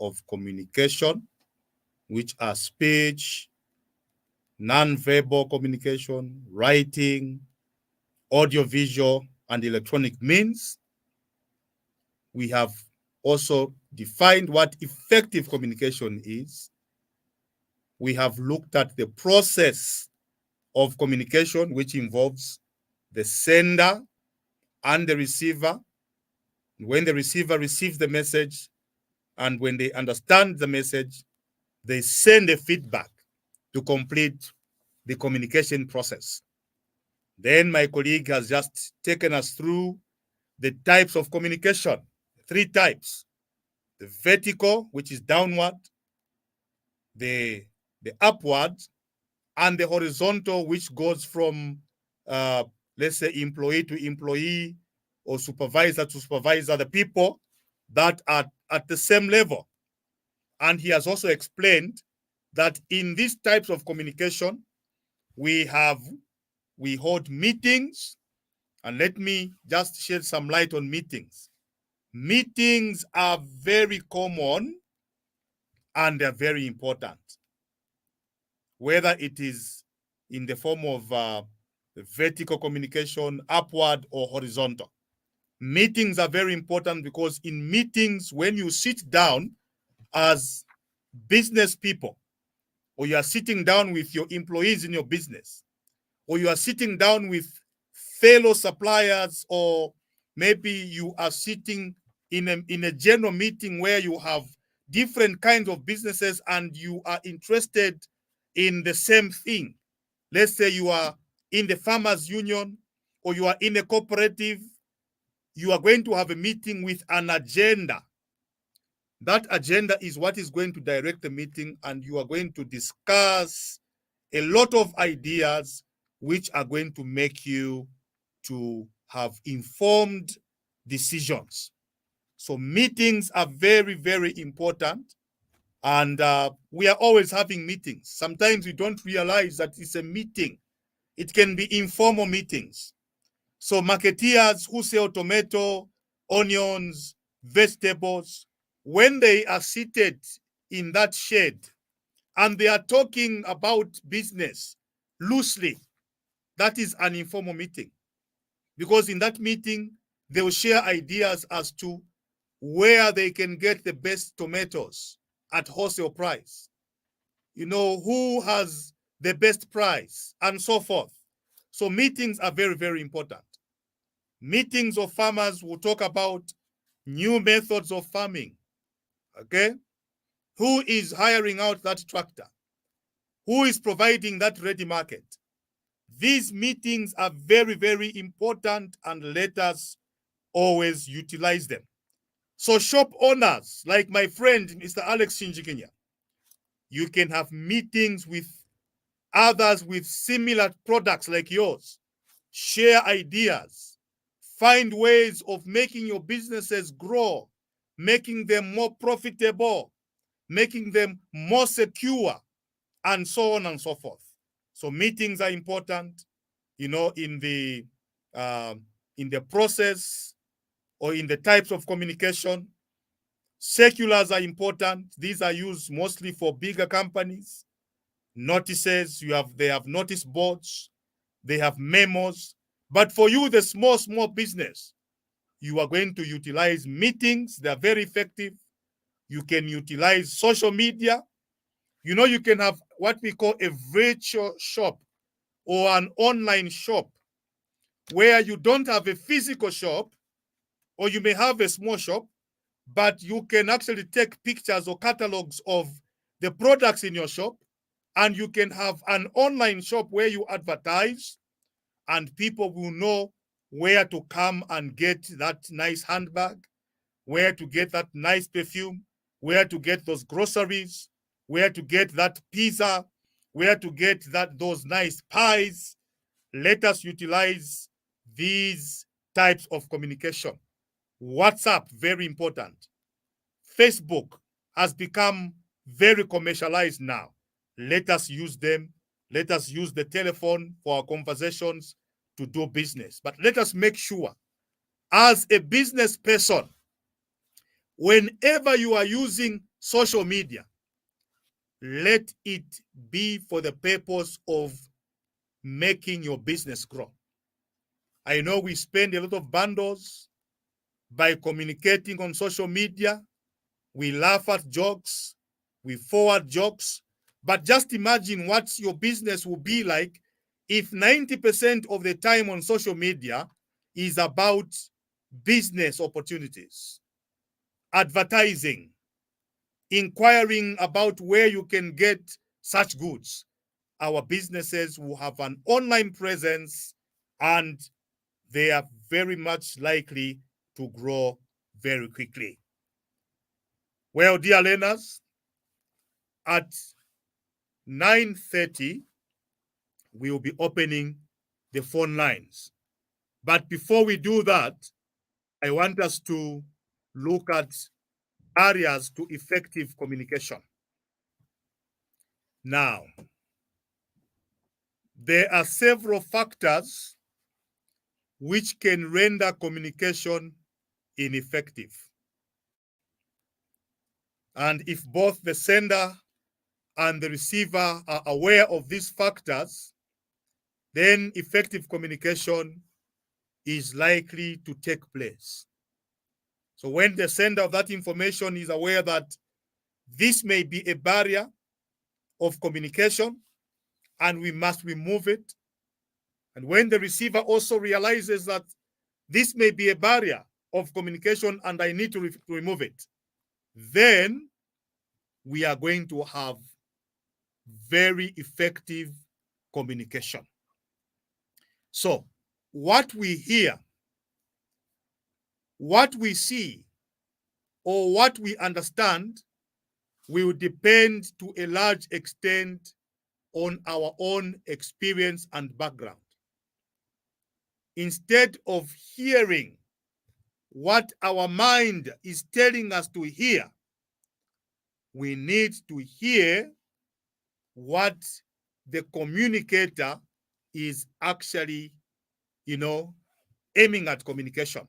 of communication, which are speech, non-verbal communication, writing, audiovisual, and electronic means. We have also defined what effective communication is. We have looked at the process of communication, which involves the sender and the receiver. When the receiver receives the message and when they understand the message, they send a feedback to complete the communication process. Then my colleague has just taken us through the types of communication, three types: the vertical, which is downward, the upward, and the horizontal, which goes from, let's say, employee to employee or supervisor to supervisor, the people that are at the same level. And he has also explained that in these types of communication, we hold meetings. And let me just shed some light on meetings. Meetings are very common and they're very important, whether it is in the form of vertical communication, upward or horizontal. Meetings are very important because in meetings, when you sit down as business people, or you are sitting down with your employees in your business, or you are sitting down with fellow suppliers, or maybe you are sitting in a general meeting where you have different kinds of businesses and you are interested in the same thing. Let's say you are in the farmers union or you are in a cooperative. You are going to have a meeting with an agenda. That agenda is what is going to direct the meeting, and you are going to discuss a lot of ideas which are going to make you to have informed decisions. So meetings are very, very important. And we are always having meetings. Sometimes we don't realize that it's a meeting. It can be informal meetings. So marketeers who sell tomato, onions, vegetables, when they are seated in that shed and they are talking about business loosely, that is an informal meeting. Because in that meeting, they will share ideas as to where they can get the best tomatoes, at wholesale price, who has the best price, and so forth. So meetings are very, very important. Meetings of farmers will talk about new methods of farming. Okay? Who is hiring out that tractor? Who is providing that ready market? These meetings are very, very important, and let us always utilize them. So shop owners, like my friend, Mr. Alex Shinjikinya, you can have meetings with others with similar products like yours. Share ideas. Find ways of making your businesses grow, making them more profitable, making them more secure, and so on and so forth. So meetings are important, in the process or in the types of communication. Circulars are important. These are used mostly for bigger companies. Notices, they have notice boards, they have memos. But for you, the small business, you are going to utilize meetings. They are very effective. You can utilize social media. You can have what we call a virtual shop or an online shop where you don't have a physical shop, or you may have a small shop, but you can actually take pictures or catalogs of the products in your shop, and you can have an online shop where you advertise, and people will know where to come and get that nice handbag, where to get that nice perfume, where to get those groceries, where to get that pizza, where to get those nice pies. Let us utilize these types of communication. WhatsApp, very important. Facebook has become very commercialized now. Let us use them. Let us use the telephone for our conversations to do business. But let us make sure, as a business person, whenever you are using social media, let it be for the purpose of making your business grow. I know we spend a lot of bundles by communicating on social media. We laugh at jokes, we forward jokes, but just imagine what your business will be like if 90% of the time on social media is about business opportunities, advertising, inquiring about where you can get such goods. Our businesses will have an online presence, and they are very much likely to grow very quickly. Well, dear learners, at 9:30, we will be opening the phone lines. But before we do that, I want us to look at barriers to effective communication. Now, there are several factors which can render communication ineffective. And if both the sender and the receiver are aware of these factors, then effective communication is likely to take place. So when the sender of that information is aware that this may be a barrier of communication and we must remove it, and when the receiver also realizes that this may be a barrier of communication and I need to remove it, then we are going to have very effective communication. So what we hear, what we see, or what we understand will depend to a large extent on our own experience and background. Instead of hearing what our mind is telling us to hear, we need to hear what the communicator is actually, aiming at communication.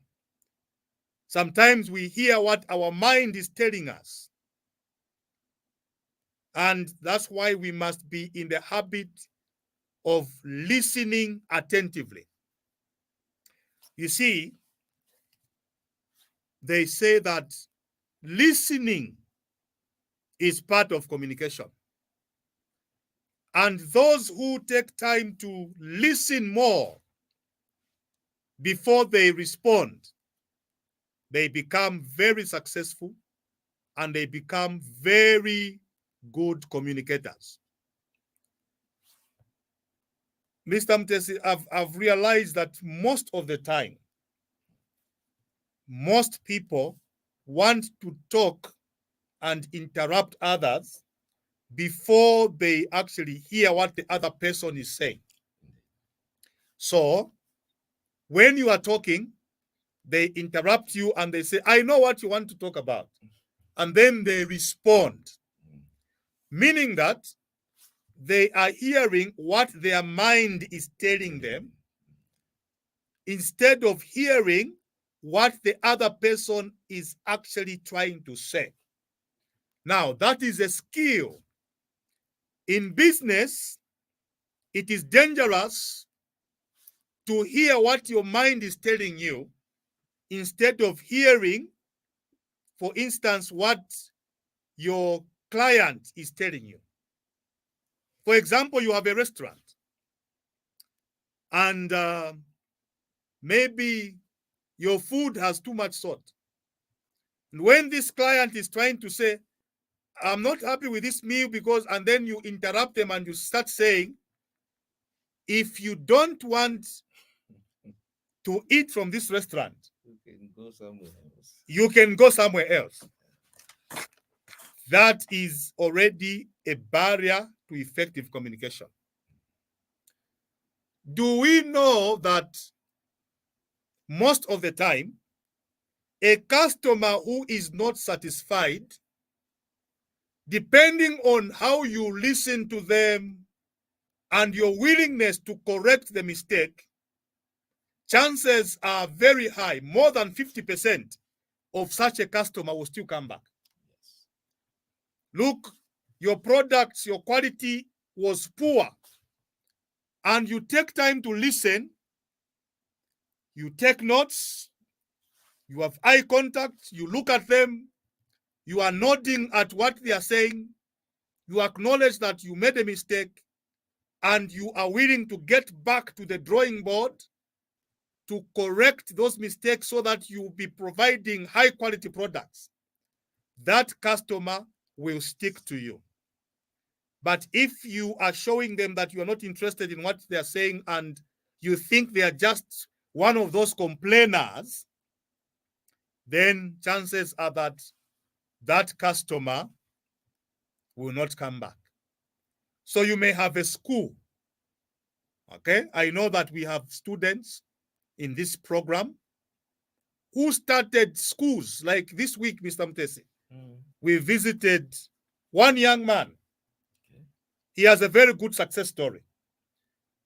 Sometimes we hear what our mind is telling us. And that's why we must be in the habit of listening attentively. You see, they say that listening is part of communication. And those who take time to listen more before they respond, they become very successful and they become very good communicators. Mr. Mtesi, I've realized that most of the time, most people want to talk and interrupt others before they actually hear what the other person is saying. So when you are talking, they interrupt you and they say, I know what you want to talk about. And then they respond, meaning that they are hearing what their mind is telling them instead of hearing what the other person is actually trying to say. Now, that is a skill. In business, it is dangerous to hear what your mind is telling you instead of hearing, for instance, what your client is telling you. For example, you have a restaurant and maybe your food has too much salt. And when this client is trying to say, I'm not happy with this meal because, and then you interrupt them and you start saying, if you don't want to eat from this restaurant, You can go somewhere else. you can go somewhere else. That is already a barrier to effective communication. Do we know that most of the time, a customer who is not satisfied, depending on how you listen to them and your willingness to correct the mistake, chances are very high, more than 50% of such a customer will still come back. Yes. Look, your products, your quality was poor, and you take time to listen, you take notes, you have eye contact, you look at them, you are nodding at what they are saying, you acknowledge that you made a mistake, and you are willing to get back to the drawing board to correct those mistakes so that you will be providing high quality products. That customer will stick to you. But if you are showing them that you are not interested in what they are saying and you think they are just one of those complainers, then chances are that that customer will not come back. So you may have a school. Okay, I know that we have students in this program who started schools. Like this week, Mr. Mtesi, we visited one young man. Okay. He has a very good success story.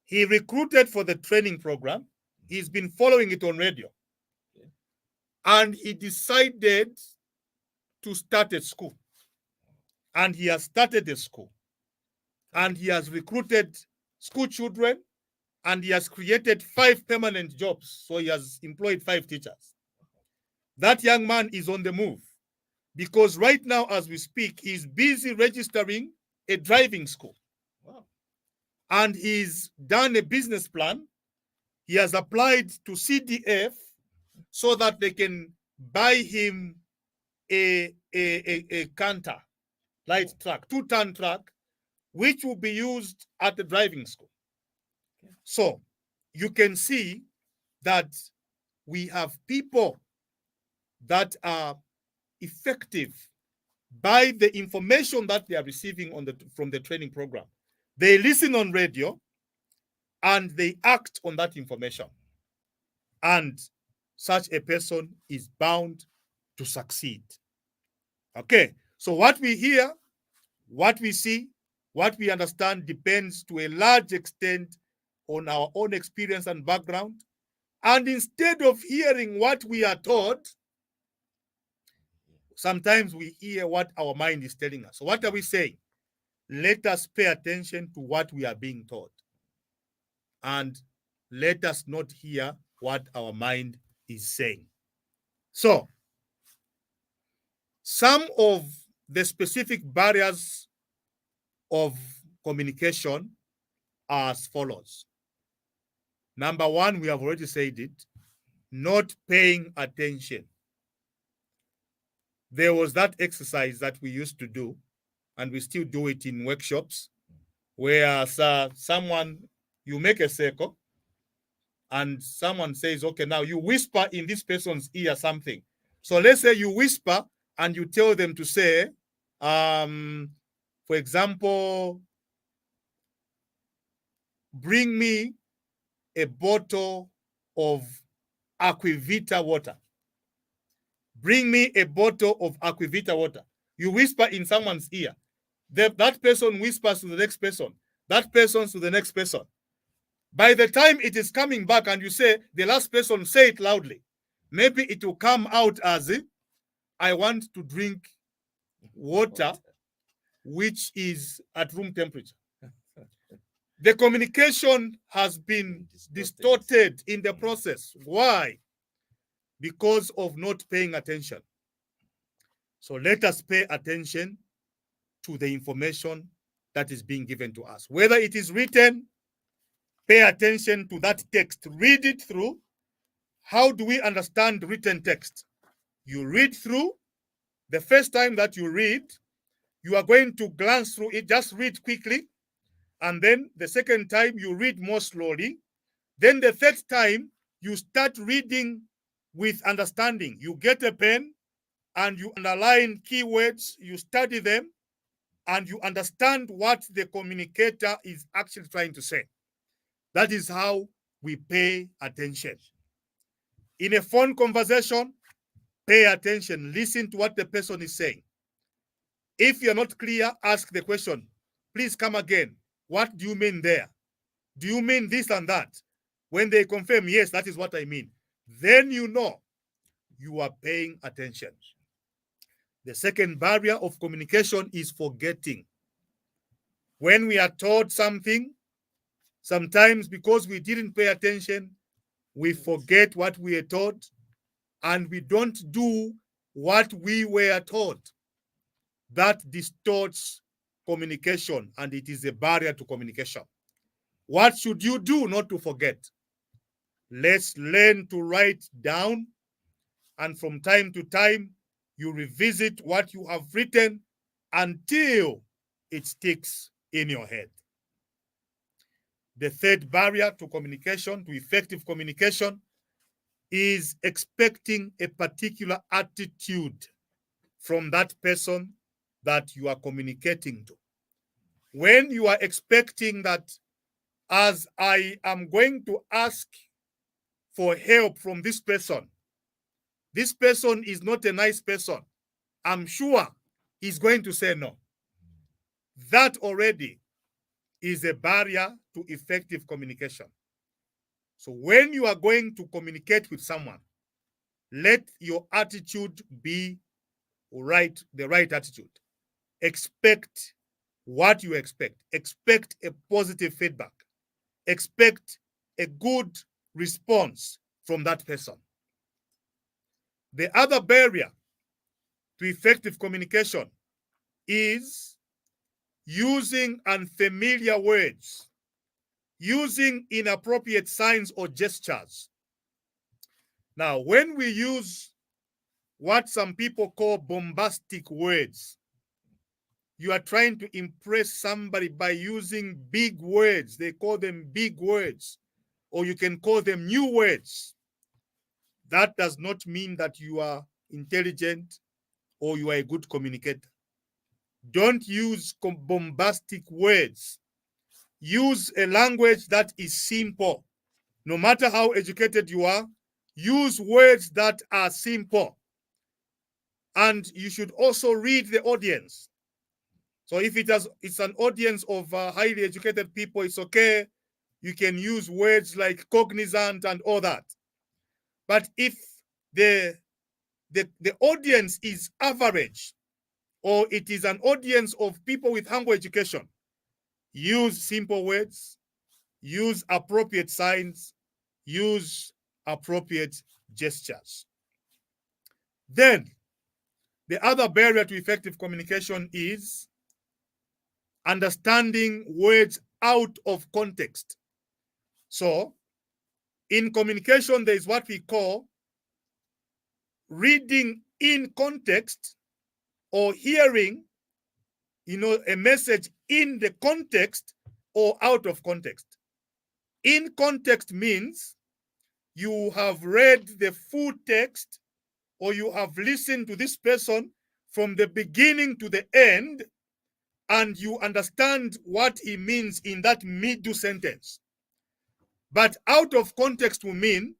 He recruited for the training program. He's been following it on radio. Okay. And he decided to start a school. And he has started a school. And he has recruited school children. And he has created 5 permanent jobs. So he has employed 5 teachers. That young man is on the move because right now, as we speak, he's busy registering a driving school. Wow. And he's done a business plan. He has applied to CDF so that they can buy him a canter, light truck, 2-ton truck, which will be used at the driving school. Okay. So you can see that we have people that are effective by the information that they are receiving from the training program. They listen on radio and they act on that information. And such a person is bound to succeed. Okay, so what we hear, what we see, what we understand depends to a large extent on our own experience and background. And instead of hearing what we are taught, sometimes we hear what our mind is telling us. So what are we saying? Let us pay attention to what we are being taught. And let us not hear what our mind is saying. So, some of the specific barriers of communication are as follows. Number one, we have already said it, not paying attention. There was that exercise that we used to do, and we still do it in workshops, where you make a circle, and someone says, okay, now you whisper in this person's ear something. So let's say you whisper and you tell them to say, for example, bring me a bottle of Aquavita water. Bring me a bottle of Aquavita water. You whisper in someone's ear. That person whispers to the next person. That person to the next person. By the time it is coming back and you say, the last person, say it loudly. Maybe it will come out as, I want to drink water which is at room temperature. The communication has been distorted in the process. Why? Because of not paying attention. So let us pay attention to the information that is being given to us. Whether it is written, pay attention to that text. Read it through. How do we understand written text? You read through. The first time that you read, you are going to glance through it. Just read quickly. And then the second time, you read more slowly. Then the third time, you start reading with understanding. You get a pen and you underline keywords. You study them and you understand what the communicator is actually trying to say. That is how we pay attention. In a phone conversation, pay attention. Listen to what the person is saying. If you're not clear, ask the question. Please come again. What do you mean there? Do you mean this and that? When they confirm, yes, that is what I mean, then you know you are paying attention. The second barrier of communication is forgetting. When we are taught something, sometimes because we didn't pay attention, we forget what we are taught and we don't do what we were taught. That distorts communication and it is a barrier to communication. What should you do not to forget? Let's learn to write down, and from time to time, you revisit what you have written until it sticks in your head. The third barrier to communication, to effective communication, is expecting a particular attitude from that person that you are communicating to. When you are expecting that, as I am going to ask for help from this person is not a nice person, I'm sure he's going to say no. That already is a barrier to effective communication. So when you are going to communicate with someone, let your attitude be the right attitude. Expect what you expect. Expect a positive feedback. Expect a good response from that person. The other barrier to effective communication is using unfamiliar words, using inappropriate signs or gestures. Now, when we use what some people call bombastic words, you are trying to impress somebody by using big words. They call them big words, or you can call them new words. That does not mean that you are intelligent or you are a good communicator. Don't use bombastic words. Use a language that is simple. No matter how educated you are, use words that are simple. And you should also read the audience. So if it's an audience of highly educated people, it's okay. You can use words like cognizant and all that. But if the audience is average, or it is an audience of people with humble education, use simple words, use appropriate signs, use appropriate gestures. Then, The other barrier to effective communication is understanding words out of context. So, in communication, there is what we call reading in context or hearing, a message in the context or out of context. In context means you have read the full text or you have listened to this person from the beginning to the end and you understand what he means in that middle sentence. But out of context will mean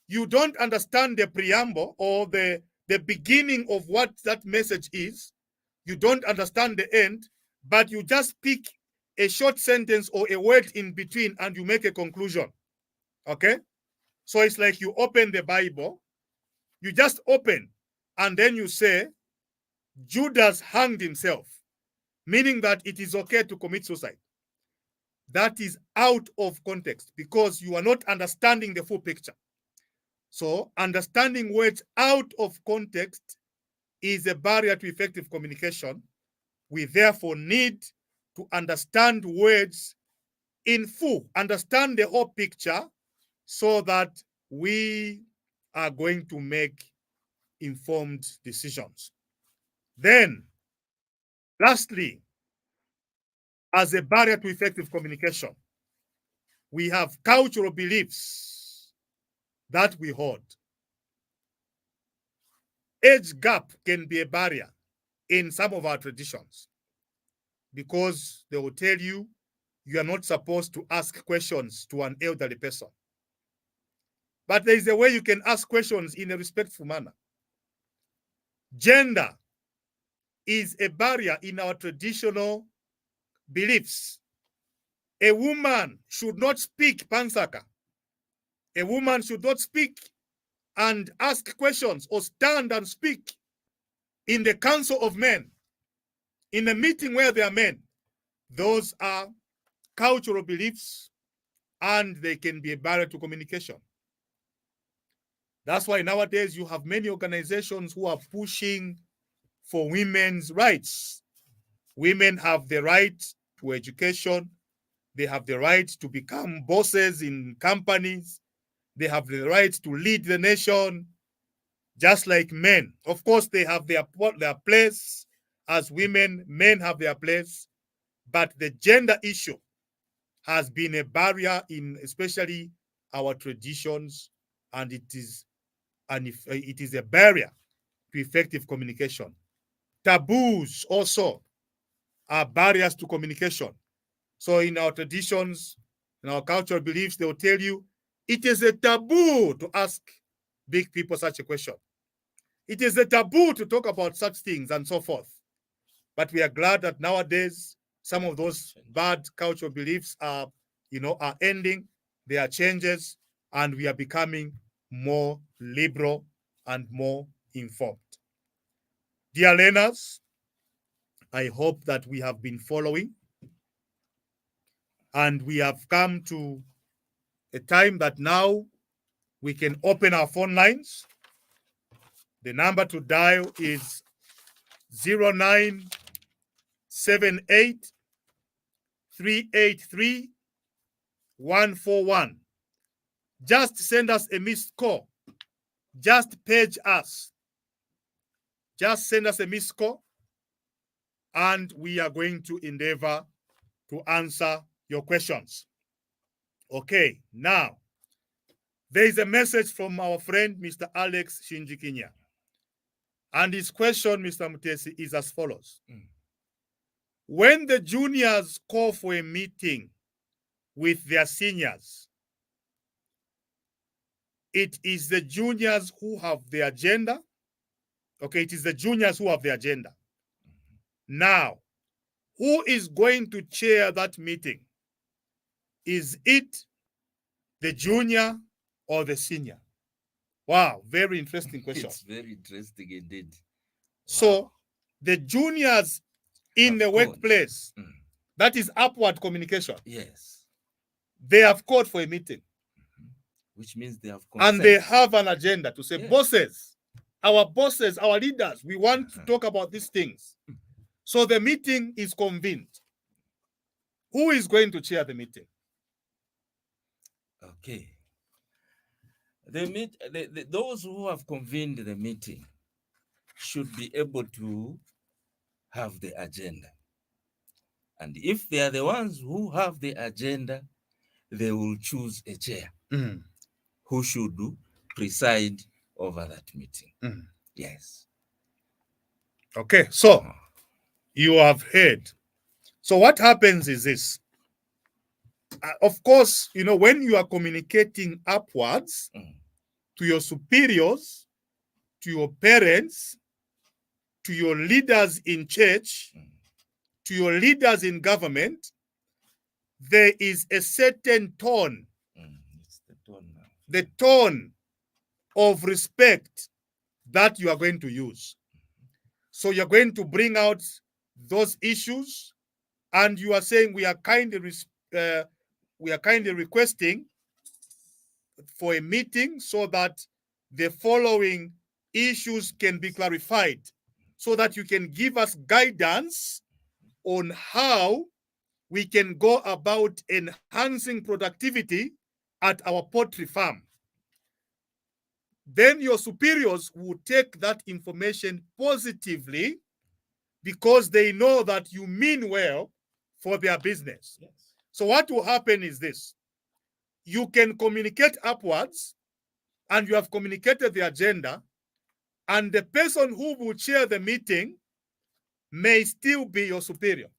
you don't understand the preamble or the beginning of what that message is. You don't understand the end, but you just pick a short sentence or a word in between and you make a conclusion. Okay? So it's like you open the Bible, you just open, and then you say, Judas hanged himself, meaning that it is okay to commit suicide. That is out of context because you are not understanding the full picture. So understanding words out of context is a barrier to effective communication. We therefore need to understand words in full, understand the whole picture so that we are going to make informed decisions. Then, lastly, as a barrier to effective communication, we have cultural beliefs that we hold. Age gap can be a barrier in some of our traditions because they will tell you you are not supposed to ask questions to an elderly person. But there is a way you can ask questions in a respectful manner. Gender is a barrier in our traditional beliefs. A woman should not speak pansaka. A woman should not speak and ask questions or stand and speak in the council of men, in a meeting where there are men. Those are cultural beliefs and they can be a barrier to communication. That's why nowadays you have many organizations who are pushing for women's rights. Women have the right to education. They have the right to become bosses in companies. They have the right to lead the nation, just like men. Of course, they have their place as women. Men have their place. But the gender issue has been a barrier in especially our traditions, and it is a barrier to effective communication. Taboos also are barriers to communication. So in our traditions, in our cultural beliefs, they will tell you it is a taboo to ask big people such a question. It is a taboo to talk about such things and so forth. But we are glad that nowadays some of those bad cultural beliefs are ending. There are changes, and we are becoming more liberal and more informed. Dear learners, I hope that we have been following, and we have come to a time that now we can open our phone lines. The number to dial is 0978 383 141. Just send us a missed call. Just page us. Just send us a missed call, and we are going to endeavor to answer your questions. Okay, now, there is a message from our friend, Mr. Alex Shinjikinya. And his question, Mr. Mutesi, is as follows. When the juniors call for a meeting with their seniors, it is the juniors who have the agenda. Okay, it is the juniors who have the agenda. Now, who is going to chair that meeting? Is it the junior or the senior? Wow, very interesting question. It's very interesting indeed. Wow. So, the juniors in the workplace, that is upward communication. Yes. They have called for a meeting. Which means they have consent. And they have an agenda to say, yes, bosses, our bosses, our leaders, we want to talk about these things. So the meeting is convened. Who is going to chair the meeting? Okay. Those who have convened the meeting should be able to have the agenda. And if they are the ones who have the agenda, they will choose a chair who should preside over that meeting. Yes. Okay, so you have heard. So what happens is this. Of course, when you are communicating upwards to your superiors, to your parents, to your leaders in church, to your leaders in government, there is a certain tone. It's the tone now. The tone of respect that you are going to use. So you're going to bring out those issues, and you are saying we are kindly requesting for a meeting so that the following issues can be clarified, so that you can give us guidance on how we can go about enhancing productivity at our poultry farm. Then your superiors will take that information positively because they know that you mean well for their business. Yes. So what will happen is this. You can communicate upwards, and you have communicated the agenda, and the person who will chair the meeting may still be your superior.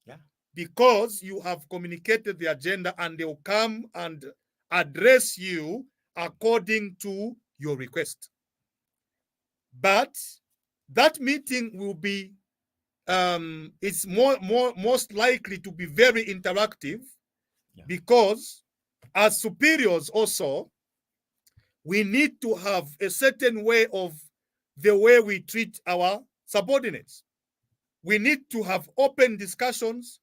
Yeah. Because you have communicated the agenda, and they will come and address you according to your request. But that meeting will be it's most likely to be very interactive, because as superiors also, we need to have a certain way of the way we treat our subordinates. We need to have open discussions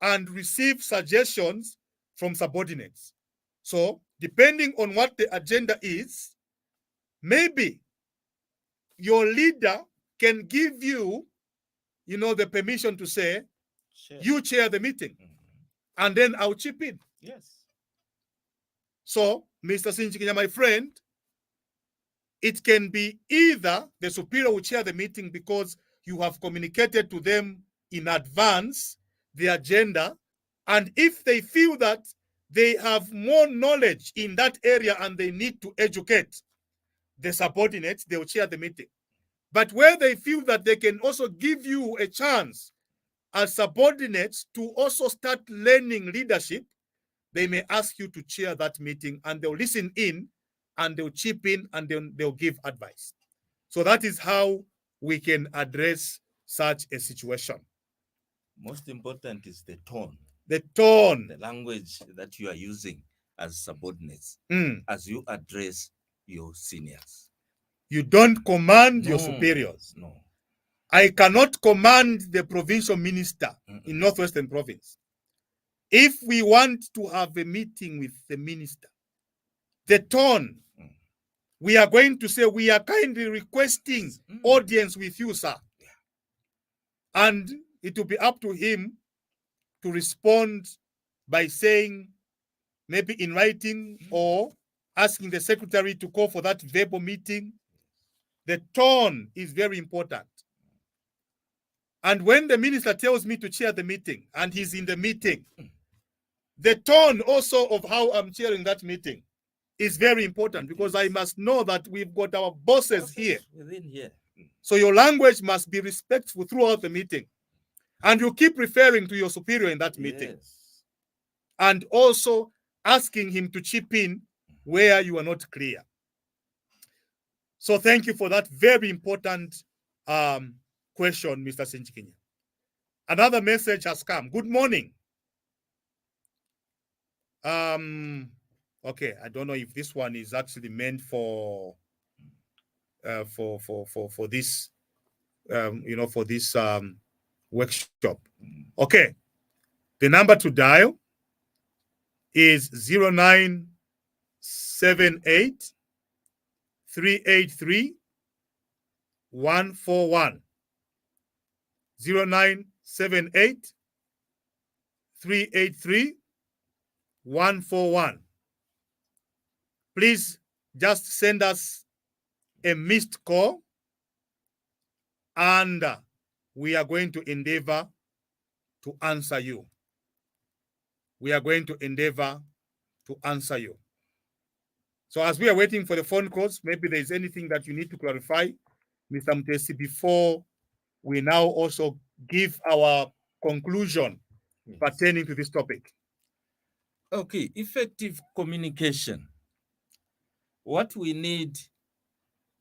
and receive suggestions from subordinates. So depending on what the agenda is, maybe your leader can give you, the permission to say, you chair the meeting, and then I'll chip in. Yes. So, Mr. Sinchikinya, my friend, it can be either the superior will chair the meeting because you have communicated to them in advance the agenda, and if they feel that they have more knowledge in that area and they need to educate the subordinates, they will chair the meeting. But where they feel that they can also give you a chance as subordinates to also start learning leadership, they may ask you to chair that meeting, and they'll listen in, and they'll chip in, and then they'll give advice. So that is how we can address such a situation. Most important is the tone. The tone. The language that you are using as subordinates as you address your seniors. You don't command your superiors. No. I cannot command the provincial minister in Northwestern Province. If we want to have a meeting with the minister, the tone, we are going to say, we are kindly requesting audience with you, sir. Yeah. And it will be up to him to respond by saying, maybe in writing, or asking the secretary to call for that verbal meeting. The tone is very important. And when the minister tells me to chair the meeting and he's in the meeting, the tone also of how I'm chairing that meeting is very important, because I must know that we've got our bosses here. Within here. So your language must be respectful throughout the meeting. And you keep referring to your superior in that meeting. Yes. And also asking him to chip in where you are not clear. So thank you for that very important question, Mr. Sinchikinya. Another message has come. Good morning. Okay, I don't know if this one is actually meant for this for this workshop. Okay, the number to dial is 0978 383 141. 0978 383 141. Please just send us a missed call, and we are going to endeavor to answer you. We are going to endeavor to answer you. So as we are waiting for the phone calls, maybe there is anything that you need to clarify, Mr. Mtesi, before we now also give our conclusion pertaining to this topic. Okay, effective communication. What we need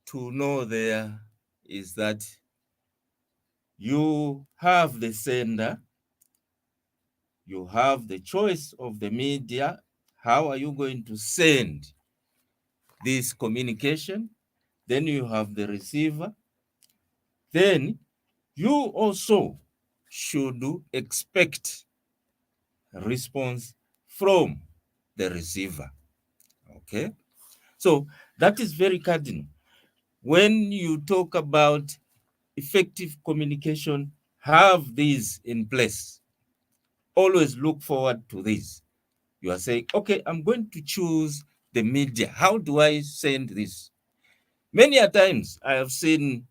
to know there is that you have the sender, you have the choice of the media. How are you going to send this communication? Then you have the receiver. Then you also should expect a response from the receiver. Okay? So that is very cardinal. When you talk about effective communication, have these in place. Always look forward to this. You are saying, okay, I'm going to choose the media. How do I send this? Many a times I have seen,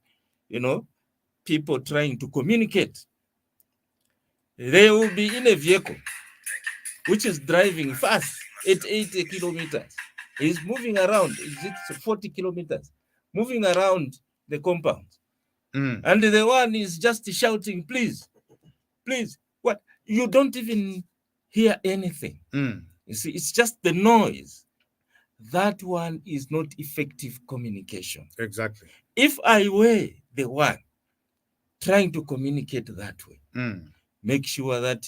people trying to communicate. They will be in a vehicle which is driving fast at 80 kilometers. He's moving around, it's 40 kilometers, moving around the compound. And the one is just shouting, please, please. What? You don't even hear anything. You see, it's just the noise. That one is not effective communication. Exactly. If I were the one trying to communicate that way, make sure that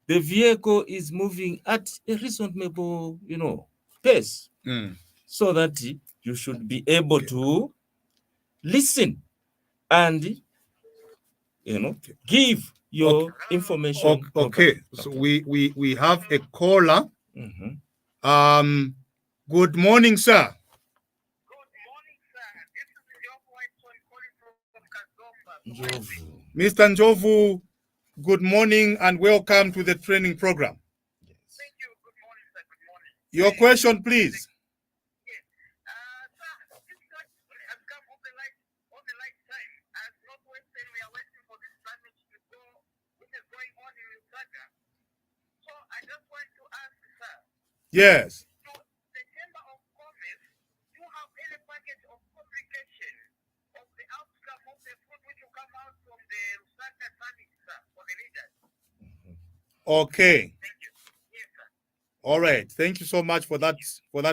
the vehicle is moving at a reasonable, pace, so that you should be able to listen and, give your information. Okay. So we have a caller. Good morning, sir. Mr. Njovu, good morning and welcome to the training program. Thank you. Good morning, sir. Good morning. Your question, please. Yes. Sir, this has come on the light time. As Northwestern, we are waiting for this summit to go, which is going on in Lusaka. So I just want to ask, sir. Yes. So the Chamber of Commerce, do you have any package of communication of the outcome of the fruit which will come out from the Lusaka summit, sir, for the leaders? Okay. Thank you. Yes, sir. All right. Thank you so much for that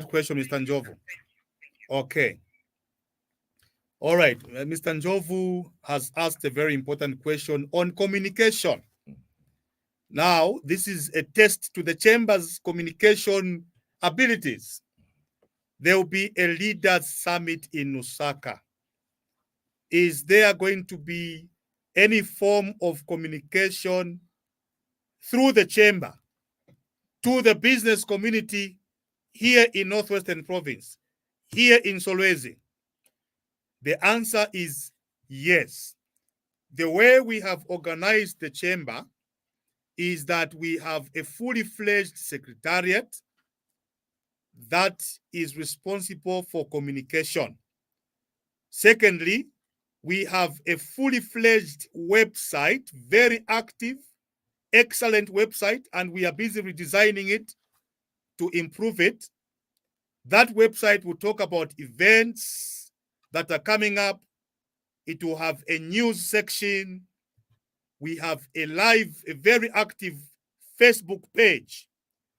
question, Mr. Njovu. Thank you. Okay. All right. Mr. Njovu has asked a very important question on communication. Now, this is a test to the chamber's communication abilities. There will be a leaders summit in Lusaka. Is there going to be any form of communication through the chamber to the business community here in Northwestern Province, here in Solwezi? The answer is yes. The way we have organized the chamber is that we have a fully fledged secretariat that is responsible for communication. Secondly, we have a fully fledged website, very active, excellent website, and we are busy redesigning it to improve it. That website will talk about events that are coming up. It will have a news section. We have a very active Facebook page.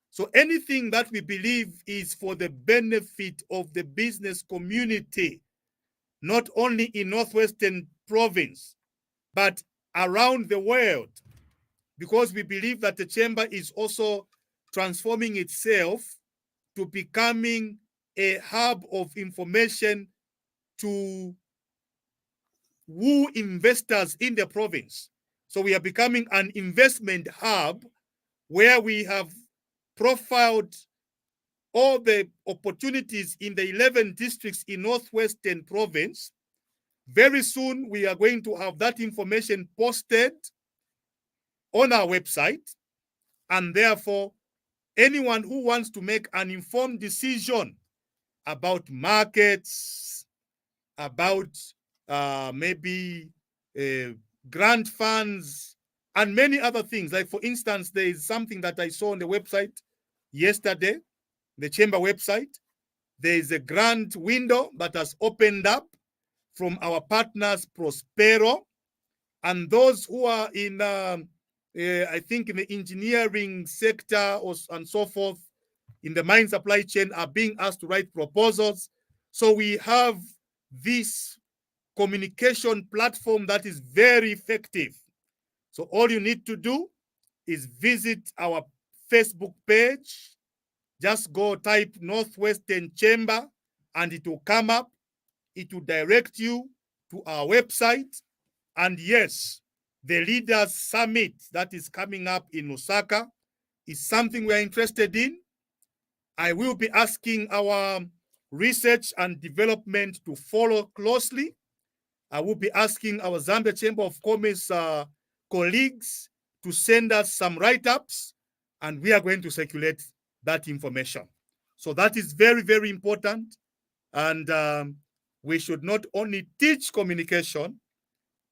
So anything that we believe is for the benefit of the business community, not only in Northwestern Province, but around the world, because we believe that the chamber is also transforming itself to becoming a hub of information to woo investors in the province. So we are becoming an investment hub where we have profiled all the opportunities in the 11 districts in Northwestern Province Very soon, we are going to have that information posted on our website. And therefore, anyone who wants to make an informed decision about markets, about maybe grant funds, and many other things. Like, for instance, there is something that I saw on the website yesterday, the chamber website. There is a grant window that has opened up from our partners, Prospero, and those who are in, I think, in the engineering sector and so forth, in the mine supply chain, are being asked to write proposals. So we have this communication platform that is very effective. So all you need to do is visit our Facebook page. Just go type Northwestern Chamber and it will come up. It will direct you to our website. And yes, the Leaders Summit that is coming up in Osaka is something we're interested in. I will be asking our research and development to follow closely. I will be asking our Zambia Chamber of Commerce colleagues to send us some write-ups, and we are going to circulate that information. So that is very, very important. And we should not only teach communication,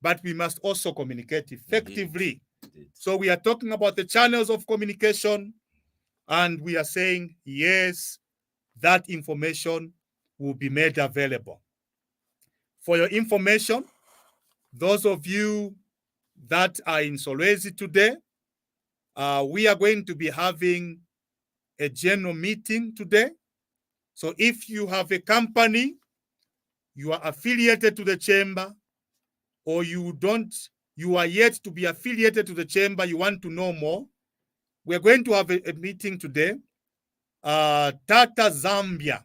but we must also communicate effectively. Indeed. So we are talking about the channels of communication, and we are saying, yes, that information will be made available. For your information, those of you that are in Solwezi today, we are going to be having a general meeting today. So if you have a company, you are affiliated to the chamber, or you are yet to be affiliated to the chamber, you want to know more, we're going to have a meeting today. Tata Zambia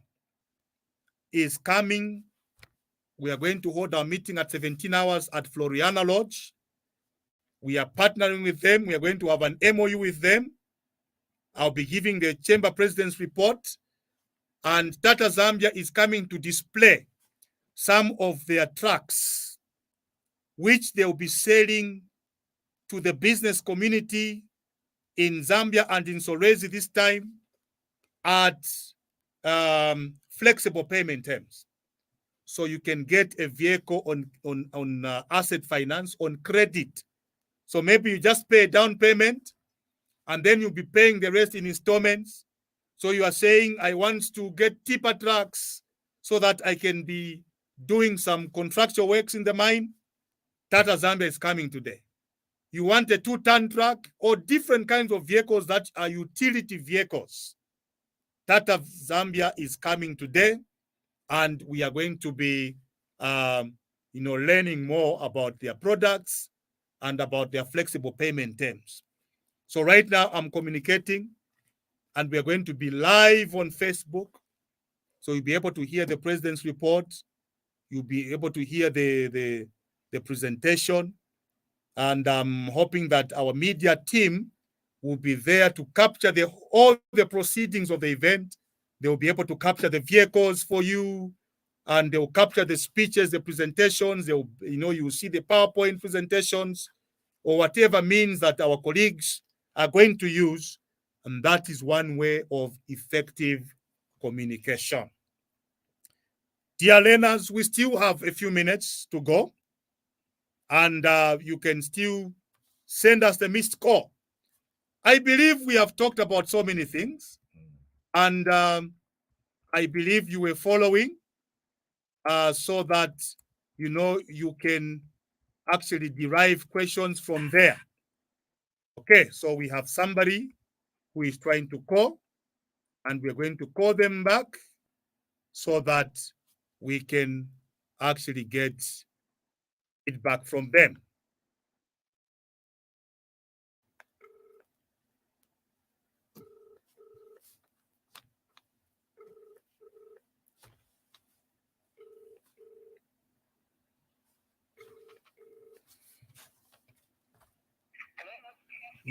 is coming. We are going to hold our meeting at 17 hours at Floriana Lodge. We are partnering with them. We are going to have an MOU with them. I'll be giving the chamber president's report. And Tata Zambia is coming to display some of their trucks, which they will be selling to the business community in Zambia and in Solwezi this time at flexible payment terms. So you can get a vehicle on asset finance on credit. So maybe you just pay a down payment and then you'll be paying the rest in installments. So you are saying, I want to get tipper trucks so that I can be doing some contractual works in the mine. Tata Zambia is coming today. You want a 2-ton truck or different kinds of vehicles that are utility vehicles. Tata Zambia is coming today, and we are going to be learning more about their products and about their flexible payment terms. So right now I'm communicating, and we are going to be live on Facebook. So you'll be able to hear the president's report. You'll be able to hear the presentation. And I'm hoping that our media team will be there to capture all the proceedings of the event. They will be able to capture the vehicles for you, and they will capture the speeches, the presentations. You will see the PowerPoint presentations or whatever means that our colleagues are going to use. And that is one way of effective communication. Dear learners, we still have a few minutes to go, and you can still send us the missed call. I believe we have talked about so many things, and I believe you were following so that you can actually derive questions from there. Okay, so we have somebody who is trying to call, and we're going to call them back so that we can actually get feedback from them.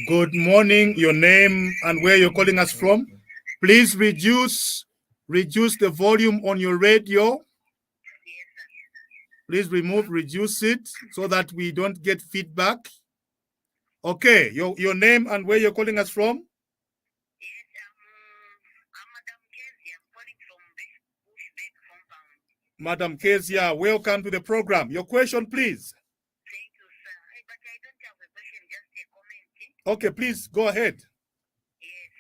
Good morning, your name and where you're calling us from. Please reduce the volume on your radio. Please remove, reduce it so that we don't get feedback. Okay, your name and where you're calling us from? Yes, I'm Madam Casey. I'm calling from Bushbeck compound. Madam Kezia, welcome to the program. Your question, please. Thank you, sir. But I don't have a question, just a comment. Okay, please go ahead. Yes,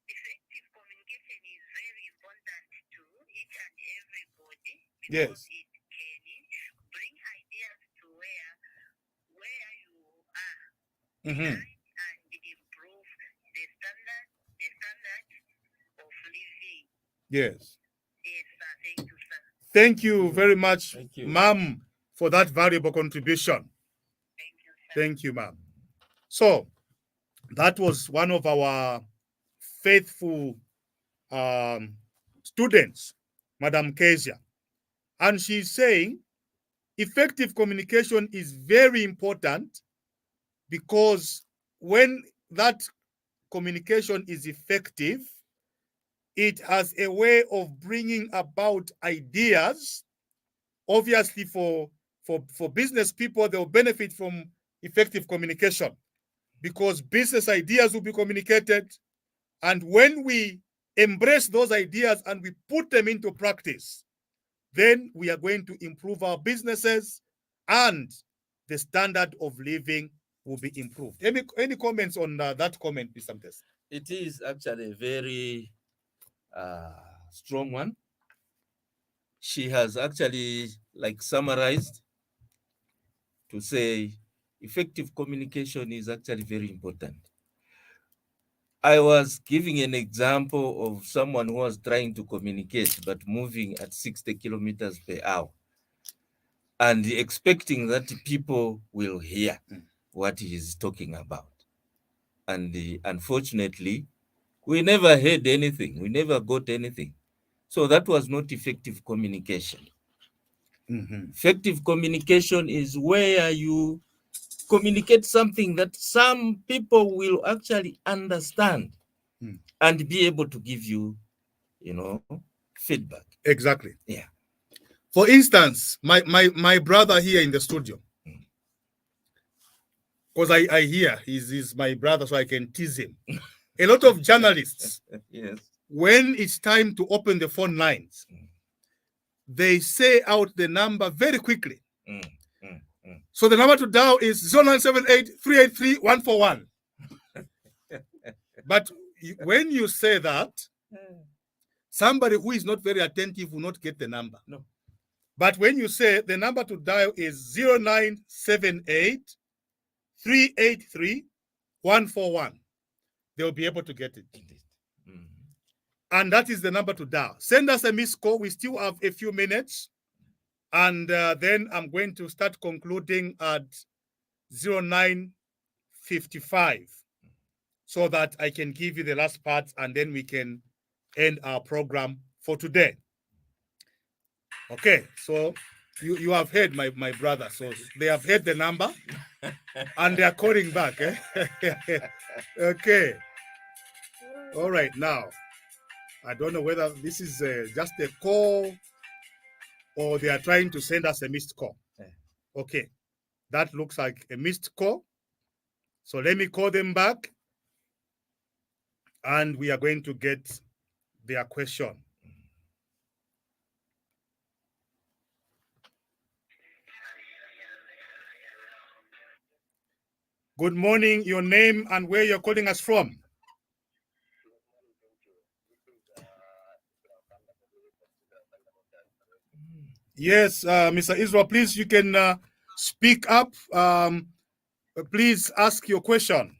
effective communication is very important to each and everybody because Yes. it can bring ideas to where you are Mhm. and improve the standard of living. Yes. Yes, sir. Thank you, sir. Thank you very much, Thank you. ma'am, for that valuable contribution. Thank you, sir. Thank you, ma'am. So that was one of our faithful students, Madam Kezia. And she's saying effective communication is very important because when that communication is effective, it has a way of bringing about ideas. Obviously, for business people, they'll benefit from effective communication because business ideas will be communicated. And when we embrace those ideas and we put them into practice, then we are going to improve our businesses and the standard of living will be improved. Any comments on that comment, Mr. Mtes? It is actually a very strong one. She has actually like summarized to say effective communication is actually very important. I was giving an example of someone who was trying to communicate but moving at 60 kilometers per hour and expecting that people will hear what he is talking about. And unfortunately, we never heard anything. We never got anything. So that was not effective communication. Mm-hmm. Effective communication is where you communicate something that some people will actually understand and be able to give you, feedback. Exactly. Yeah. For instance, my brother here in the studio, because I hear he's my brother, so I can tease him. A lot of journalists, Yes. when it's time to open the phone lines, they say out the number very quickly. So the number to dial is 0978-383-141. But when you say that, somebody who is not very attentive will not get the number. No. But when you say the number to dial is 0978-383-141, they'll be able to get it. And that is the number to dial. Send us a missed call. We still have a few minutes. And then I'm going to start concluding at 09:55 so that I can give you the last part and then we can end our program for today. Okay, so you have heard my brother. So they have heard the number and they are calling back. Eh? Okay. All right, now, I don't know whether this is just a call or they are trying to send us a missed call. Okay, that looks like a missed call. So let me call them back and we are going to get their question. Good morning, your name and where you're calling us from. Yes, Mr. Israel, please, you can speak up. Please ask your question.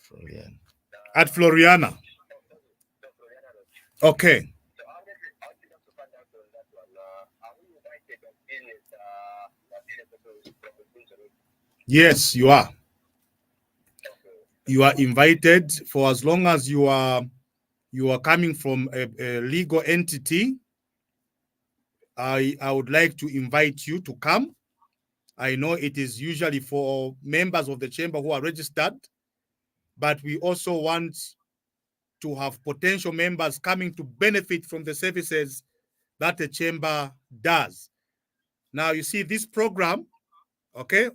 Florian. At Floriana. Okay. Yes, you are. You are invited for as long as you are coming from a legal entity. I would like to invite you to come I know it is usually for members of the chamber who are registered, but we also want to have potential members coming to benefit from the services that the chamber does. Now, you see this program, okay?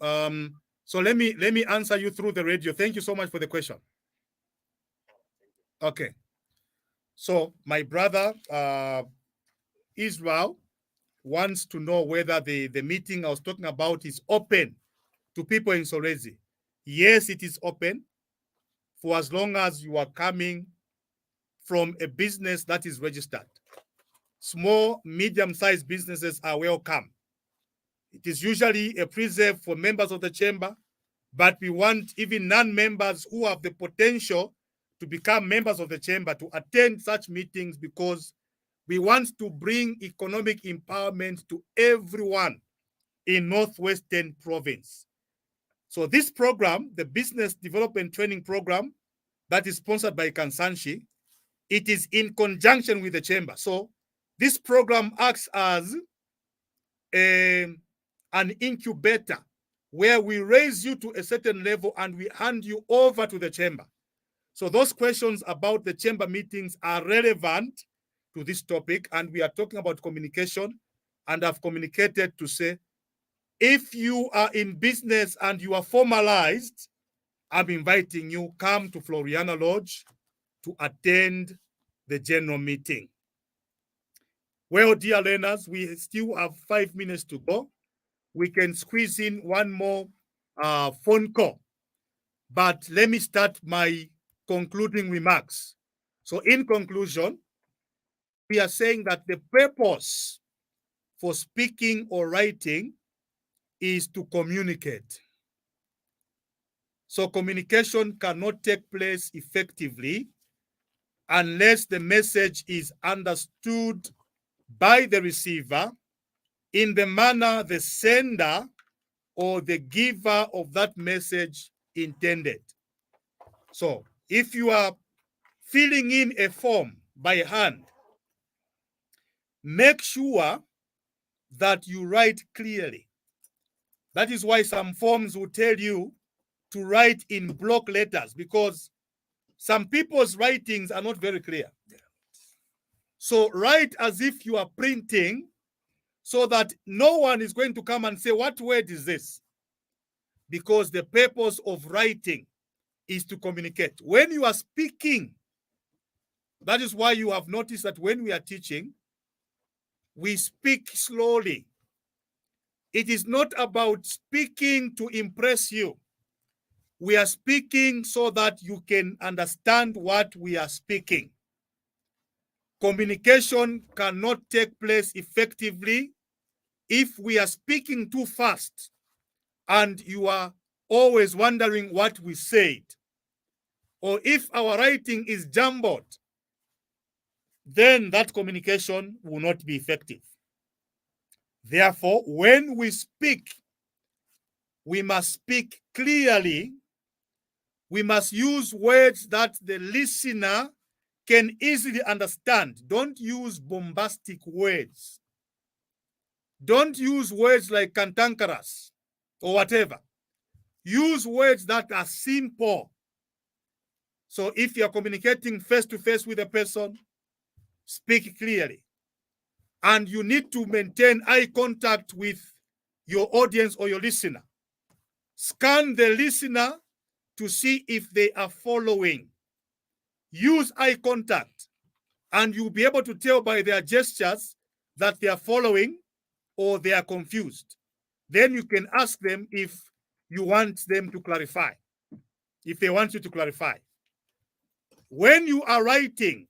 So let me answer you through the radio. Thank you so much for the question. Okay. So my brother Israel wants to know whether the meeting I was talking about is open to people in Solwezi. Yes, it is open for as long as you are coming from a business that is registered. Small, medium-sized businesses are welcome. It is usually a preserve for members of the chamber, but we want even non-members who have the potential to become members of the chamber to attend such meetings, because we want to bring economic empowerment to everyone in Northwestern Province. So this program, the Business Development Training Program, that is sponsored by Kansanshi, it is in conjunction with the chamber. So this program acts as an incubator where we raise you to a certain level and we hand you over to the chamber. So those questions about the chamber meetings are relevant to this topic, and we are talking about communication, and I've communicated to say, if you are in business and you are formalized, I'm inviting you, come to Floriana Lodge to attend the general meeting. Well, dear learners, we still have 5 minutes to go. We can squeeze in one more phone call, but let me start my concluding remarks. So in conclusion, we are saying that the purpose for speaking or writing is to communicate. So communication cannot take place effectively unless the message is understood by the receiver in the manner the sender or the giver of that message intended. So if you are filling in a form by hand, make sure that you write clearly. That is why some forms will tell you to write in block letters, because some people's writings are not very clear. So write as if you are printing, so that no one is going to come and say, what word is this? Because the purpose of writing is to communicate. When you are speaking, that is why you have noticed that when we are teaching, we speak slowly. It is not about speaking to impress you. We are speaking so that you can understand what we are speaking. Communication cannot take place effectively if we are speaking too fast and you are always wondering what we said, or if our writing is jumbled, then that communication will not be effective. Therefore, when we speak, we must speak clearly. We must use words that the listener can easily understand. Don't use bombastic words. Don't use words like cantankerous or whatever. Use words that are simple. So if you're communicating face to face with a person, speak clearly. And you need to maintain eye contact with your audience or your listener. Scan the listener to see if they are following. Use eye contact, and you'll be able to tell by their gestures that they are following or they are confused. Then you can ask them if you want them to clarify, if they want you to clarify. When you are writing,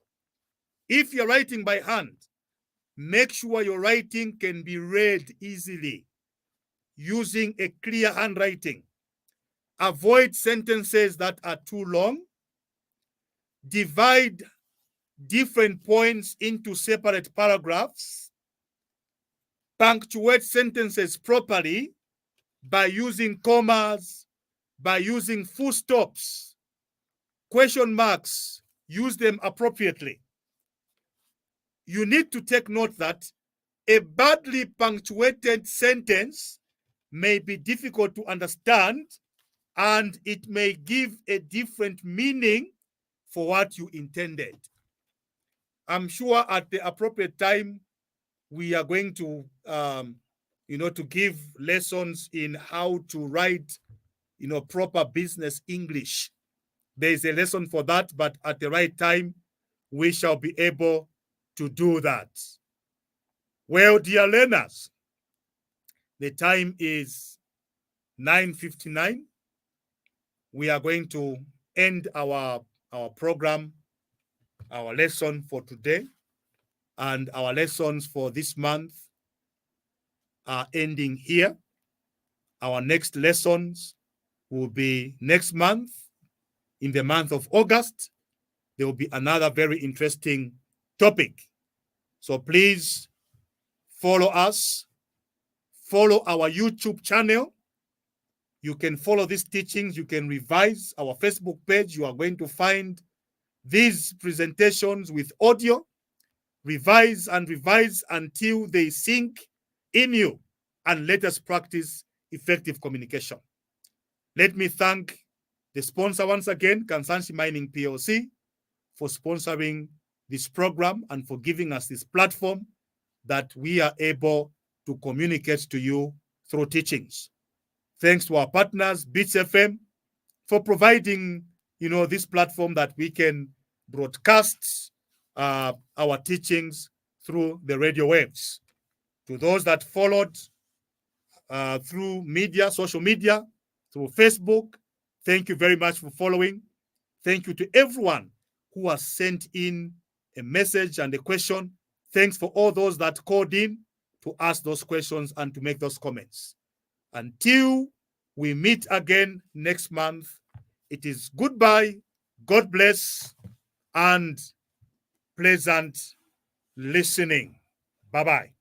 if you're writing by hand, make sure your writing can be read easily using a clear handwriting. Avoid sentences that are too long. Divide different points into separate paragraphs. Punctuate sentences properly by using commas, by using full stops, question marks. Use them appropriately. You need to take note that a badly punctuated sentence may be difficult to understand, and it may give a different meaning for what you intended. I'm sure at the appropriate time, we are going to, to give lessons in how to write, proper business English. There is a lesson for that, but at the right time, we shall be able to do that. Well, dear learners, the time is 9:59. We are going to end our program, our lesson for today, and our lessons for this month are ending here. Our next lessons will be next month. In the month of August, there will be another very interesting topic. So please follow us, follow our YouTube channel. You can follow these teachings. You can revise our Facebook page. You are going to find these presentations with audio. Revise and revise until they sink in you, and let us practice effective communication. Let me thank the sponsor once again, Kansanshi Mining PLC, for sponsoring this program and for giving us this platform that we are able to communicate to you through teachings. Thanks to our partners, Beats FM, for providing, this platform that we can broadcast our teachings through the radio waves. To those that followed through media, social media, through Facebook, thank you very much for following. Thank you to everyone who has sent in a message and a question. Thanks for all those that called in to ask those questions and to make those comments. Until we meet again next month, it is goodbye, God bless, and pleasant listening. Bye-bye.